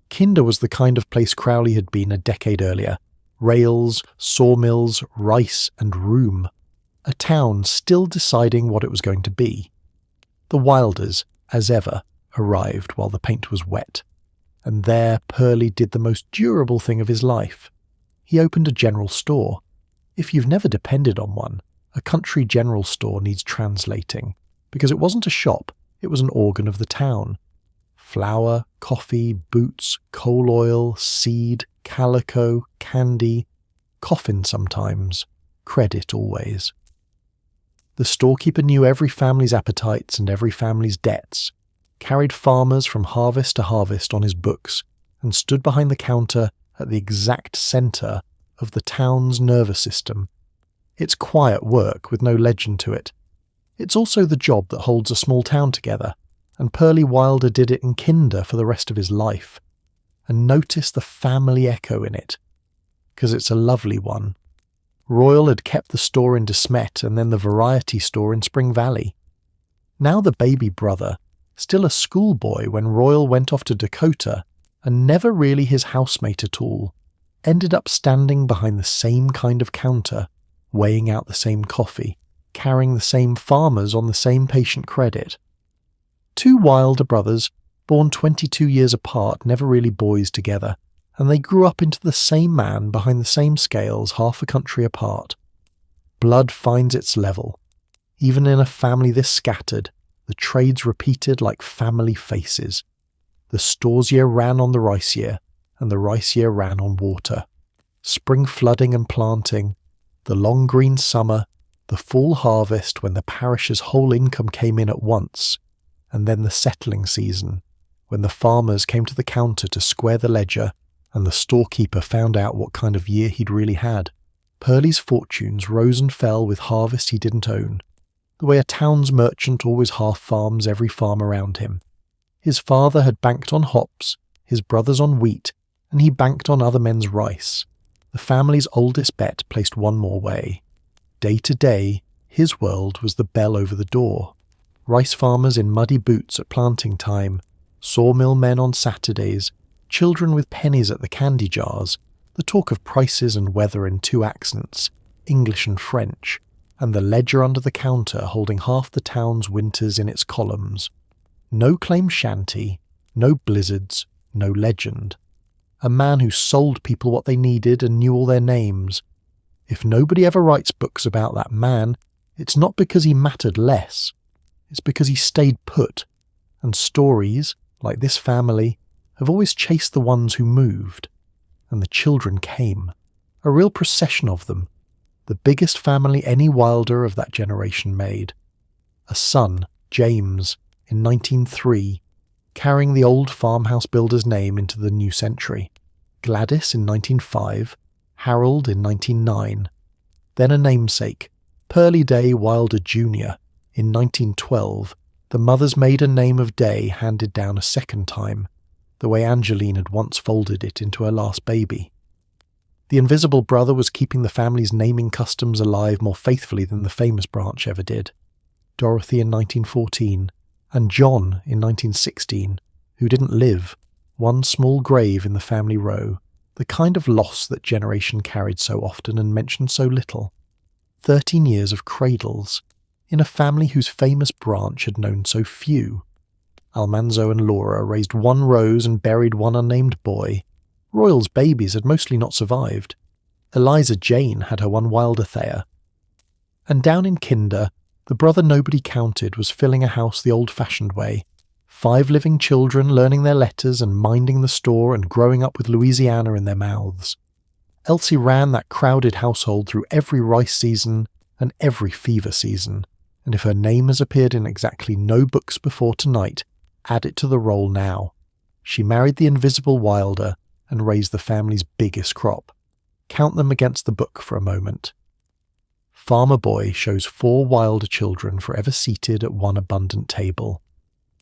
Kinder was the kind of place Crowley had been a decade earlier. Rails, sawmills, rice and room. A town still deciding what it was going to be. The Wilders, as ever, arrived while the paint was wet. And there Purley did the most durable thing of his life. He opened a general store. If you've never depended on one, a country general store needs translating, because it wasn't a shop, it was an organ of the town. Flour, coffee, boots, coal oil, seed, calico, candy, coffin sometimes, credit always. The storekeeper knew every family's appetites and every family's debts, carried farmers from harvest to harvest on his books, and stood behind the counter at the exact centre of the town's nervous system. It's quiet work with no legend to it. It's also the job that holds a small town together, and Pearlie Wilder did it in kinder for the rest of his life. And notice the family echo in it, because it's a lovely one. Royal had kept the store in De Smet and then the variety store in Spring Valley. Now the baby brother, still a schoolboy when Royal went off to Dakota, and never really his housemate at all, ended up standing behind the same kind of counter, weighing out the same coffee, carrying the same farmers on the same patient credit. Two Wilder brothers, born 22 years apart, never really boys together, and they grew up into the same man behind the same scales half a country apart. Blood finds its level. Even in a family this scattered, the trades repeated like family faces. The stores year ran on the rice year, and the rice year ran on water. Spring flooding and planting, the long green summer, the fall harvest when the parish's whole income came in at once, and then the settling season, when the farmers came to the counter to square the ledger and the storekeeper found out what kind of year he'd really had. Pearlie's fortunes rose and fell with harvest he didn't own, the way a town's merchant always half-farms every farm around him. His father had banked on hops, his brothers on wheat, and he banked on other men's rice. The family's oldest bet placed one more way. Day to day, his world was the bell over the door. Rice farmers in muddy boots at planting time, sawmill men on Saturdays, children with pennies at the candy jars, the talk of prices and weather in two accents, English and French, and the ledger under the counter holding half the town's winters in its columns. No claim shanty, no blizzards, no legend. A man who sold people what they needed and knew all their names. If nobody ever writes books about that man, it's not because he mattered less. It's because he stayed put, and stories, like this family, have always chased the ones who moved. And the children came, a real procession of them, the biggest family any Wilder of that generation made. A son, James, in 1903, carrying the old farmhouse builder's name into the new century. Gladys in 1905, Harold in 1909. Then a namesake, Pearlie Day Wilder Jr. in 1912, the mother's maiden name of Day handed down a second time, the way Angeline had once folded it into her last baby. The invisible brother was keeping the family's naming customs alive more faithfully than the famous branch ever did. Dorothy in 1914, and John in 1916, who didn't live, one small grave in the family row, the kind of loss that generation carried so often and mentioned so little. 13 years of cradles, in a family whose famous branch had known so few. Almanzo and Laura raised one rose and buried one unnamed boy. Royal's babies had mostly not survived. Eliza Jane had her one Wilder Thayer. And down in Kinder, the brother nobody counted was filling a house the old-fashioned way. 5 living children learning their letters and minding the store and growing up with Louisiana in their mouths. Elsie ran that crowded household through every rice season and every fever season, and if her name has appeared in exactly no books before tonight, add it to the roll now. She married the invisible Wilder and raised the family's biggest crop. Count them against the book for a moment. Farmer Boy shows 4 Wilder children forever seated at one abundant table.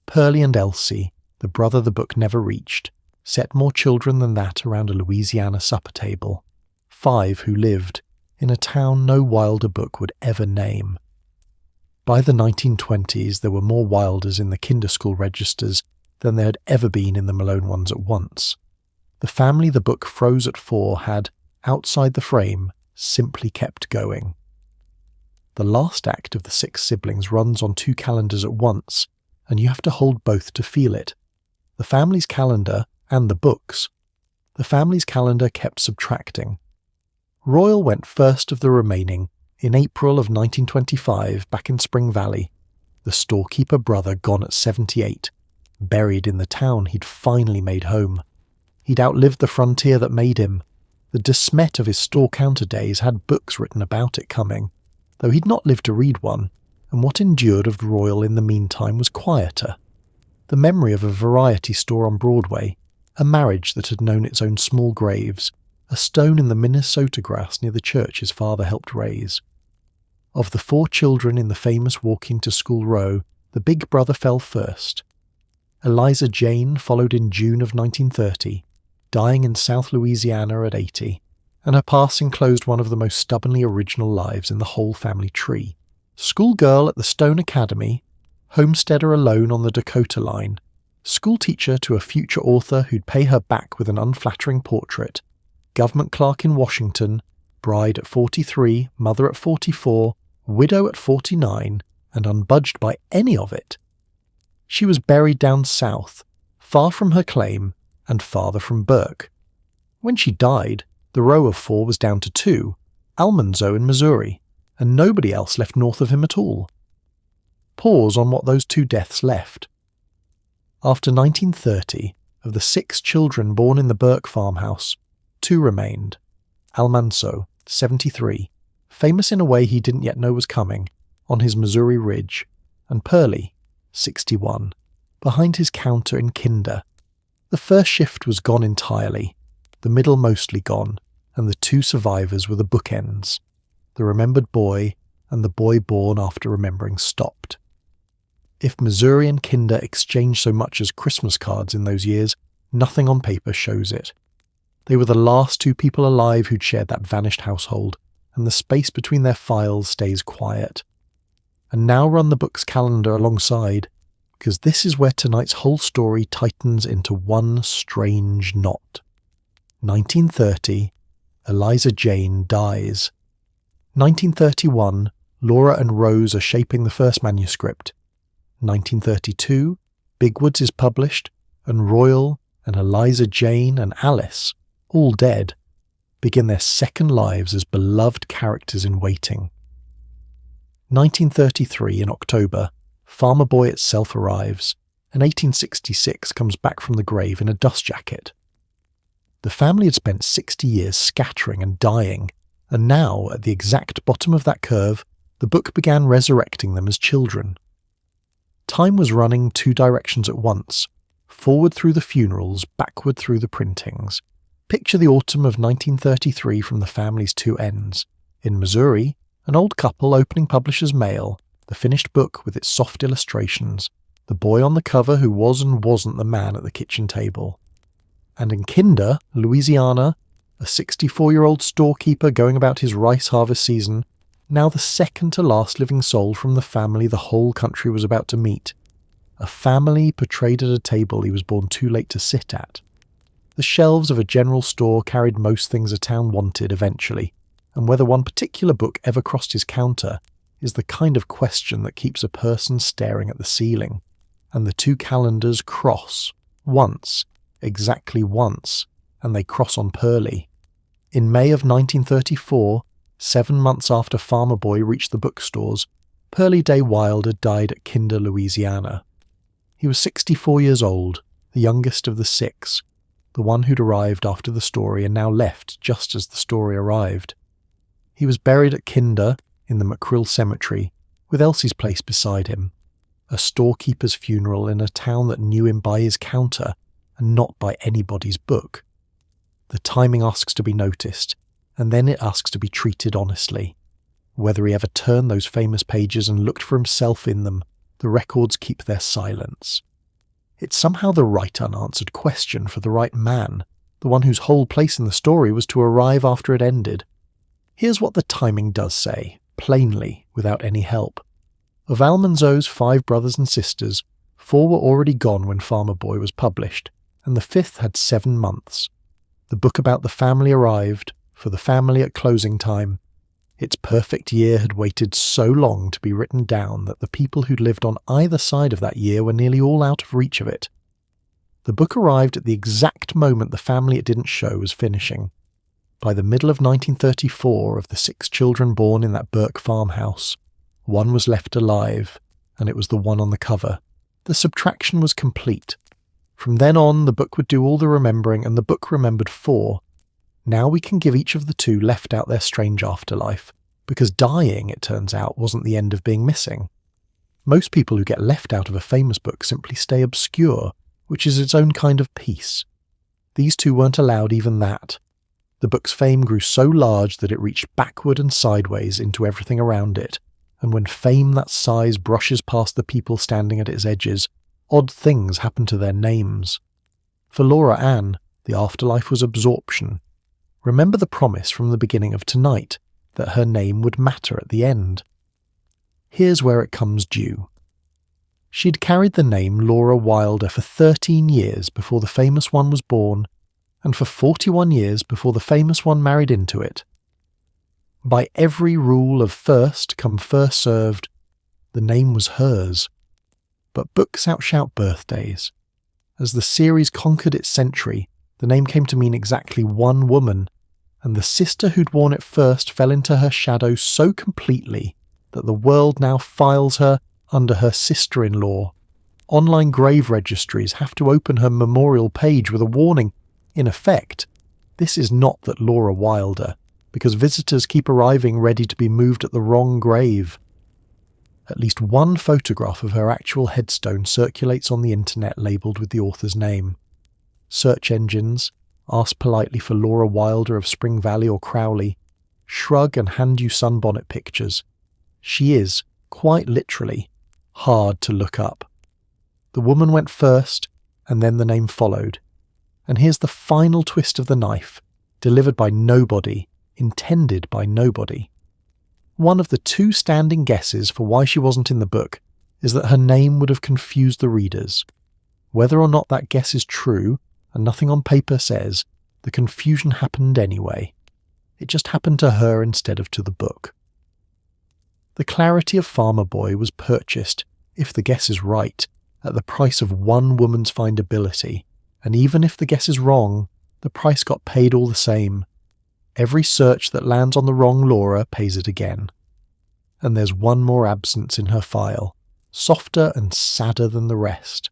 Pearlie and Elsie, the brother the book never reached, set more children than that around a Louisiana supper table. 5 who lived in a town no Wilder book would ever name. By the 1920s, there were more Wilders in the kinder school registers than there had ever been in the Malone ones at once. The family the book froze at 4 had, outside the frame, simply kept going. The last act of the 6 siblings runs on 2 calendars at once, and you have to hold both to feel it. The family's calendar and the book's. The family's calendar kept subtracting. Royal went first of the remaining, in April of 1925 back in Spring Valley, the storekeeper brother gone at 78, buried in the town he'd finally made home. He'd outlived the frontier that made him. The De Smet of his store counter days had books written about it coming, though he'd not lived to read one, and what endured of Royal in the meantime was quieter. The memory of a variety store on Broadway, a marriage that had known its own small graves, a stone in the Minnesota grass near the church his father helped raise. Of the 4 children in the famous walking to school row, the big brother fell first. Eliza Jane followed in June of 1930, dying in South Louisiana at 80, and her passing closed one of the most stubbornly original lives in the whole family tree. Schoolgirl at the Stone Academy, homesteader alone on the Dakota line, schoolteacher to a future author who'd pay her back with an unflattering portrait, government clerk in Washington, bride at 43, mother at 44, widow at 49, and unbudged by any of it. She was buried down south, far from her claim and farther from Burke. When she died, the row of 4 was down to 2, Almanzo in Missouri, and nobody else left north of him at all. Pause on what those 2 deaths left. After 1930, of the 6 children born in the Burke farmhouse, 2 remained. Almanzo, 73, famous in a way he didn't yet know was coming, on his Missouri ridge, and Purley, 61, behind his counter in Kinder. The first shift was gone entirely, the middle mostly gone, and the 2 survivors were the bookends, the remembered boy and the boy born after remembering stopped. If Missouri and Kinder exchanged so much as Christmas cards in those years, nothing on paper shows it. They were the last 2 people alive who'd shared that vanished household, and the space between their files stays quiet. And now run the book's calendar alongside, because this is where tonight's whole story tightens into one strange knot. 1930, Eliza Jane dies. 1931, Laura and Rose are shaping the first manuscript. 1932, Bigwoods is published, and Royal and Eliza Jane and Alice, all dead, begin their second lives as beloved characters in waiting. 1933, in October, Farmer Boy itself arrives, and 1866 comes back from the grave in a dust jacket. The family had spent 60 years scattering and dying, and now, at the exact bottom of that curve, the book began resurrecting them as children. Time was running 2 directions at once, forward through the funerals, backward through the printings. Picture the autumn of 1933 from the family's 2 ends. In Missouri, an old couple opening publisher's mail, the finished book with its soft illustrations, the boy on the cover who was and wasn't the man at the kitchen table. And in Kinder, Louisiana, a 64-year-old storekeeper going about his rice harvest season, now the second to last living soul from the family the whole country was about to meet. A family portrayed at a table he was born too late to sit at. The shelves of a general store carried most things a town wanted eventually, and whether one particular book ever crossed his counter is the kind of question that keeps a person staring at the ceiling. And the 2 calendars cross, once, exactly once, and they cross on Purley. In May of 1934, 7 months after Farmer Boy reached the bookstores, Pearlie Day Wilder died at Kinder, Louisiana. He was 64 years old, the youngest of the 6, the one who'd arrived after the story and now left just as the story arrived. He was buried at Kinder in the McCrill Cemetery, with Elsie's place beside him, a storekeeper's funeral in a town that knew him by his counter and not by anybody's book. The timing asks to be noticed, and then it asks to be treated honestly. Whether he ever turned those famous pages and looked for himself in them, the records keep their silence. It's somehow the right unanswered question for the right man, the one whose whole place in the story was to arrive after it ended. Here's what the timing does say, plainly, without any help. Of Almanzo's 5 brothers and sisters, 4 were already gone when Farmer Boy was published, and the 5th had 7 months. The book about the family arrived, for the family at closing time. Its perfect year had waited so long to be written down that the people who'd lived on either side of that year were nearly all out of reach of it. The book arrived at the exact moment the family it didn't show was finishing. By the middle of 1934, of the 6 children born in that Burke farmhouse, 1 was left alive, and it was the one on the cover. The subtraction was complete. From then on, the book would do all the remembering, and the book remembered 4. Now we can give each of the 2 left out their strange afterlife, because dying, it turns out, wasn't the end of being missing. Most people who get left out of a famous book simply stay obscure, which is its own kind of peace. These 2 weren't allowed even that. The book's fame grew so large that it reached backward and sideways into everything around it, and when fame that size brushes past the people standing at its edges, odd things happen to their names. For Laura Ann, the afterlife was absorption. Remember the promise from the beginning of tonight, that her name would matter at the end. Here's where it comes due. She'd carried the name Laura Wilder for 13 years before the famous one was born, and for 41 years before the famous one married into it. By every rule of first come first served, the name was hers. But books outshout birthdays. As the series conquered its century, the name came to mean exactly one woman, and the sister who'd worn it first fell into her shadow so completely that the world now files her under her sister-in-law. Online grave registries have to open her memorial page with a warning. In effect, this is not that Laura Wilder, because visitors keep arriving ready to be moved at the wrong grave. At least one photograph of her actual headstone circulates on the internet labelled with the author's name. Search engines ask politely for Laura Wilder of Spring Valley or Crowley, shrug and hand you sunbonnet pictures. She is, quite literally, hard to look up. The woman went first, and then the name followed. And here's the final twist of the knife, delivered by nobody, intended by nobody. One of the two standing guesses for why she wasn't in the book is that her name would have confused the readers. Whether or not that guess is true, and nothing on paper says, the confusion happened anyway. It just happened to her instead of to the book. The clarity of Farmer Boy was purchased, if the guess is right, at the price of one woman's findability, and even if the guess is wrong, the price got paid all the same. Every search that lands on the wrong Laura pays it again. And there's one more absence in her file, softer and sadder than the rest.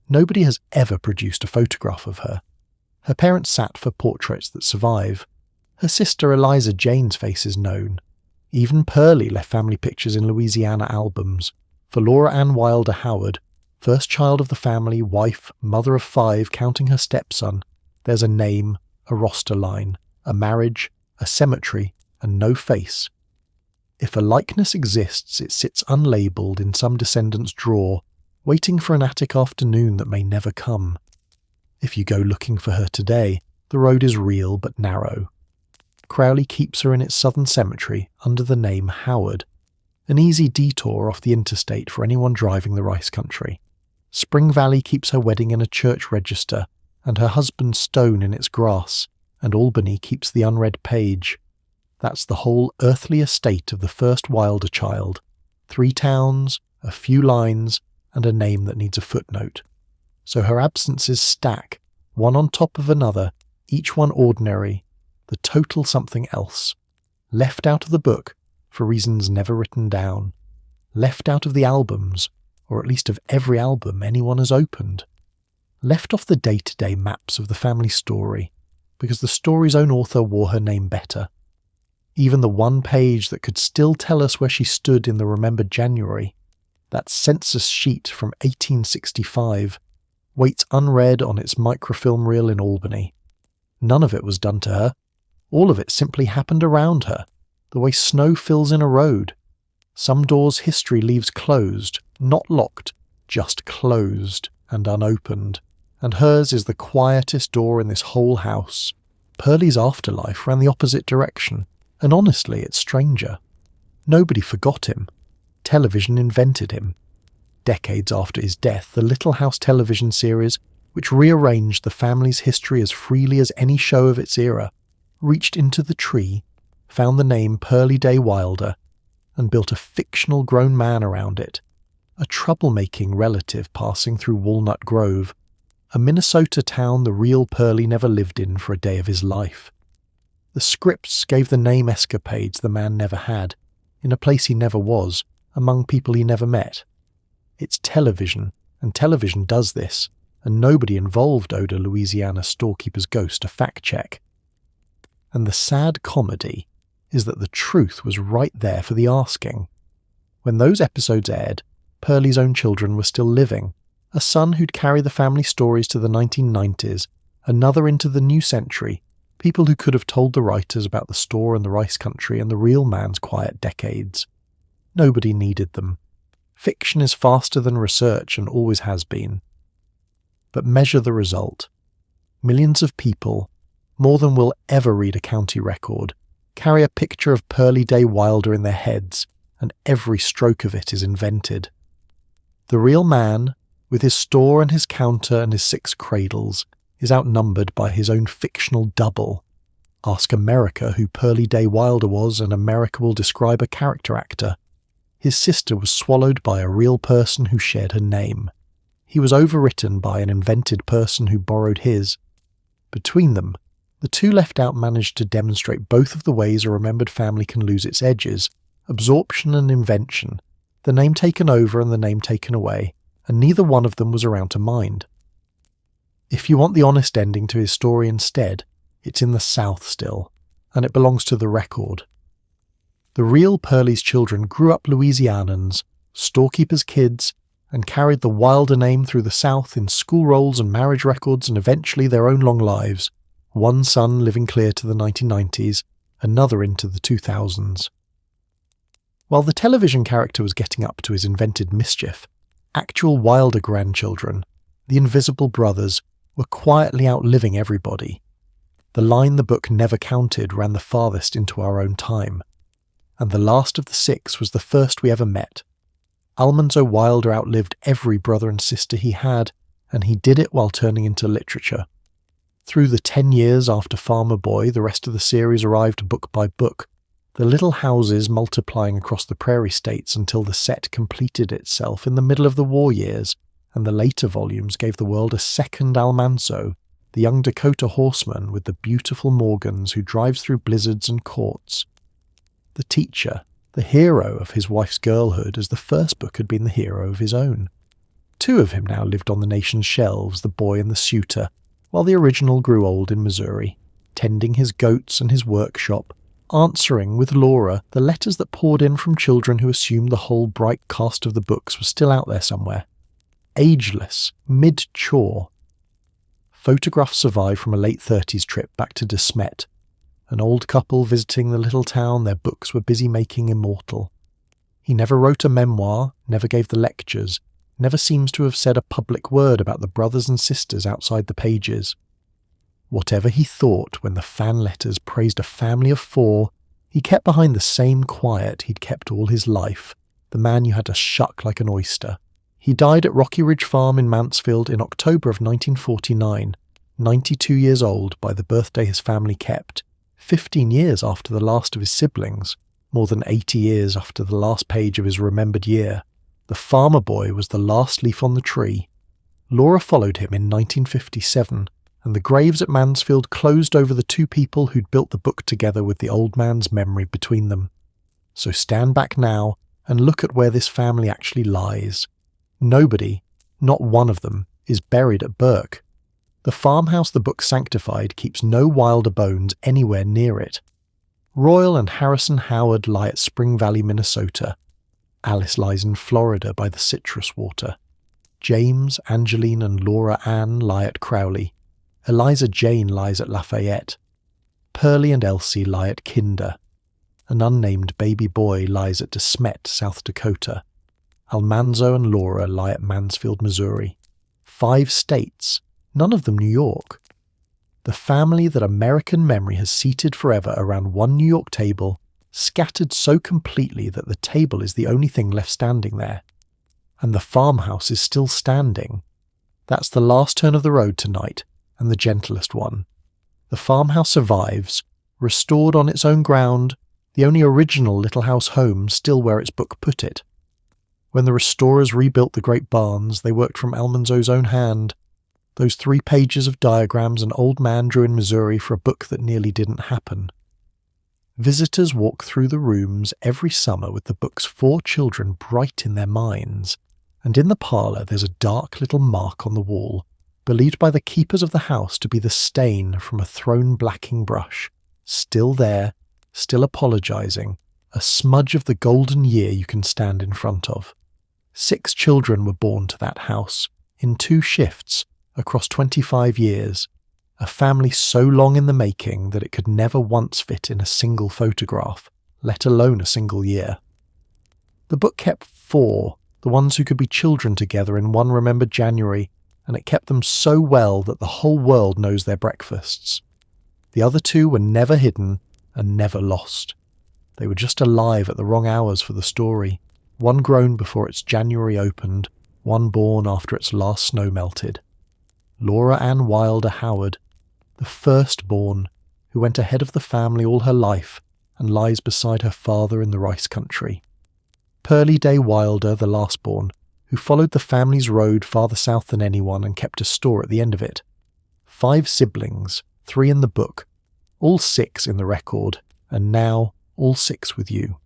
Nobody has ever produced a photograph of her. Her parents sat for portraits that survive. Her sister Eliza Jane's face is known. Even Purley left family pictures in Louisiana albums. For Laura Ann Wilder Howard, first child of the family, wife, mother of 5, counting her stepson, there's a name, a roster line, a marriage, a cemetery, and no face. If a likeness exists, it sits unlabelled in some descendant's drawer, waiting for an attic afternoon that may never come. If you go looking for her today, the road is real but narrow. Crowley keeps her in its southern cemetery under the name Howard, an easy detour off the interstate for anyone driving the rice country. Spring Valley keeps her wedding in a church register and her husband's stone in its grass, and Albany keeps the unread page. That's the whole earthly estate of the first Wilder child. 3 towns, a few lines, and a name that needs a footnote. So her absences stack, one on top of another, each one ordinary, the total something else. Left out of the book, for reasons never written down. Left out of the albums, or at least of every album anyone has opened. Left off the day-to-day maps of the family story, because the story's own author wore her name better. Even the one page that could still tell us where she stood in the remembered January, that census sheet from 1865, waits unread on its microfilm reel in Albany. None of it was done to her. All of it simply happened around her, the way snow fills in a road. Some doors history leaves closed, not locked, just closed and unopened. And hers is the quietest door in this whole house. Pearlie's afterlife ran the opposite direction, and honestly it's stranger. Nobody forgot him. Television invented him. Decades after his death, the Little House television series, which rearranged the family's history as freely as any show of its era, reached into the tree, found the name Pearlie Day Wilder, and built a fictional grown man around it, a troublemaking relative passing through Walnut Grove, a Minnesota town the real Purley never lived in for a day of his life. The scripts gave the name escapades the man never had, in a place he never was, among people he never met. It's television, and television does this, and nobody involved owed a Louisiana storekeeper's ghost a fact-check. And the sad comedy is that the truth was right there for the asking. When those episodes aired, Purley's own children were still living, a son who'd carry the family stories to the 1990s, another into the new century, People who could have told the writers about the store and the rice country and the real man's quiet decades. Nobody needed them. Fiction is faster than research and always has been. But measure the result. Millions of people, more than will ever read a county record, carry a picture of Pearlie Day Wilder in their heads, and every stroke of it is invented. The real man, with his store and his counter and his 6 cradles, is outnumbered by his own fictional double. Ask America who Pearlie Day Wilder was, and America will describe a character actor. His sister was swallowed by a real person who shared her name. He was overwritten by an invented person who borrowed his. Between them, the two left out managed to demonstrate both of the ways a remembered family can lose its edges, absorption and invention, the name taken over and the name taken away, and neither one of them was around to mind. If you want the honest ending to his story instead, it's in the South still, and it belongs to the record. The real Purley's children grew up Louisianans, storekeepers' kids, and carried the Wilder name through the South in school rolls and marriage records and eventually their own long lives, one son living clear to the 1990s, another into the 2000s. While the television character was getting up to his invented mischief, actual Wilder grandchildren, the Invisible Brothers, were quietly outliving everybody. The line the book never counted ran the farthest into our own time, and the last of the 6 was the first we ever met. Almanzo Wilder outlived every brother and sister he had, and he did it while turning into literature. Through the 10 years after Farmer Boy, the rest of the series arrived book by book, the little houses multiplying across the Prairie states until the set completed itself in the middle of the war years, and the later volumes gave the world a second Almanzo, the young Dakota horseman with the beautiful Morgans who drives through blizzards and courts. The teacher, the hero of his wife's Girlhood, as the first book had been the hero of his own. 2 of him now lived on the nation's shelves, the boy and the suitor, while the original grew old in Missouri, tending his goats and his workshop, answering with Laura the letters that poured in from children who assumed the whole bright cast of the books was still out there somewhere. Ageless, mid-chore. Photographs survive from a late 30s trip back to De Smet. An old couple visiting the little town their books were busy making immortal. He never wrote a memoir, never gave the lectures, never seems to have said a public word about the brothers and sisters outside the pages. Whatever he thought when the fan letters praised a family of 4, he kept behind the same quiet he'd kept all his life, the man you had to shuck like an oyster. He died at Rocky Ridge Farm in Mansfield in October of 1949, 92 years old by the birthday his family kept, 15 years after the last of his siblings, more than 80 years after the last page of his remembered year. The farmer boy was the last leaf on the tree. Laura followed him in 1957, and the graves at Mansfield closed over the 2 people who'd built the book together with the old man's memory between them. So stand back now and look at where this family actually lies. Nobody, not one of them, is buried at Burke. The farmhouse the book sanctified keeps no Wilder bones anywhere near it. Royal and Harrison Howard lie at Spring Valley, Minnesota. Alice lies in Florida by the citrus water. James, Angeline and Laura Ann lie at Crowley. Eliza Jane lies at Lafayette. Pearlie and Elsie lie at Kinder. An unnamed baby boy lies at De Smet, South Dakota. Almanzo and Laura lie at Mansfield, Missouri. 5 states, none of them New York. The family that American memory has seated forever around one New York table, scattered so completely that the table is the only thing left standing there. And the farmhouse is still standing. That's the last turn of the road tonight, and the gentlest one. The farmhouse survives, restored on its own ground, the only original Little House home still where its book put it. When the restorers rebuilt the great barns, they worked from Almanzo's own hand. Those 3 pages of diagrams an old man drew in Missouri for a book that nearly didn't happen. Visitors walk through the rooms every summer with the book's 4 children bright in their minds, and in the parlour there's a dark little mark on the wall, believed by the keepers of the house to be the stain from a thrown blacking brush, still there, still apologising, a smudge of the golden year you can stand in front of. 6 children were born to that house, in 2 shifts, across 25 years, a family so long in the making that it could never once fit in a single photograph, let alone a single year. The book kept 4, the ones who could be children together in one remembered January, and it kept them so well that the whole world knows their breakfasts. The other 2 were never hidden and never lost. They were just alive at the wrong hours for the story, one grown before its January opened, one born after its last snow melted. Laura Ann Wilder Howard, the firstborn, who went ahead of the family all her life and lies beside her father in the rice country. Pearlie Day Wilder, the lastborn, who followed the family's road farther south than anyone and kept a store at the end of it. 5 siblings, 3 in the book, all 6 in the record, and now all 6 with you.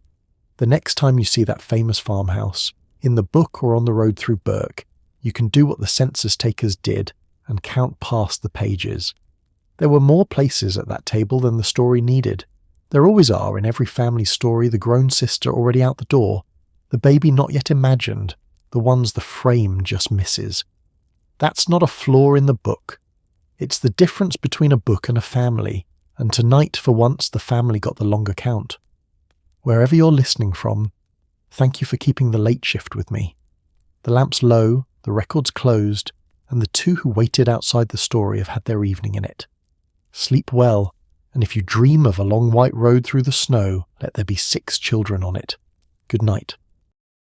The next time you see that famous farmhouse, in the book or on the road through Burke, you can do what the census takers did and count past the pages. There were more places at that table than the story needed. There always are in every family story, the grown sister already out the door, the baby not yet imagined, the ones the frame just misses. That's not a flaw in the book. It's the difference between a book and a family, and tonight for once the family got the longer count. Wherever you're listening from, thank you for keeping the late shift with me. The lamp's low, the record's closed, and the 2 who waited outside the story have had their evening in it. Sleep well, and if you dream of a long white road through the snow, let there be 6 children on it. Good night.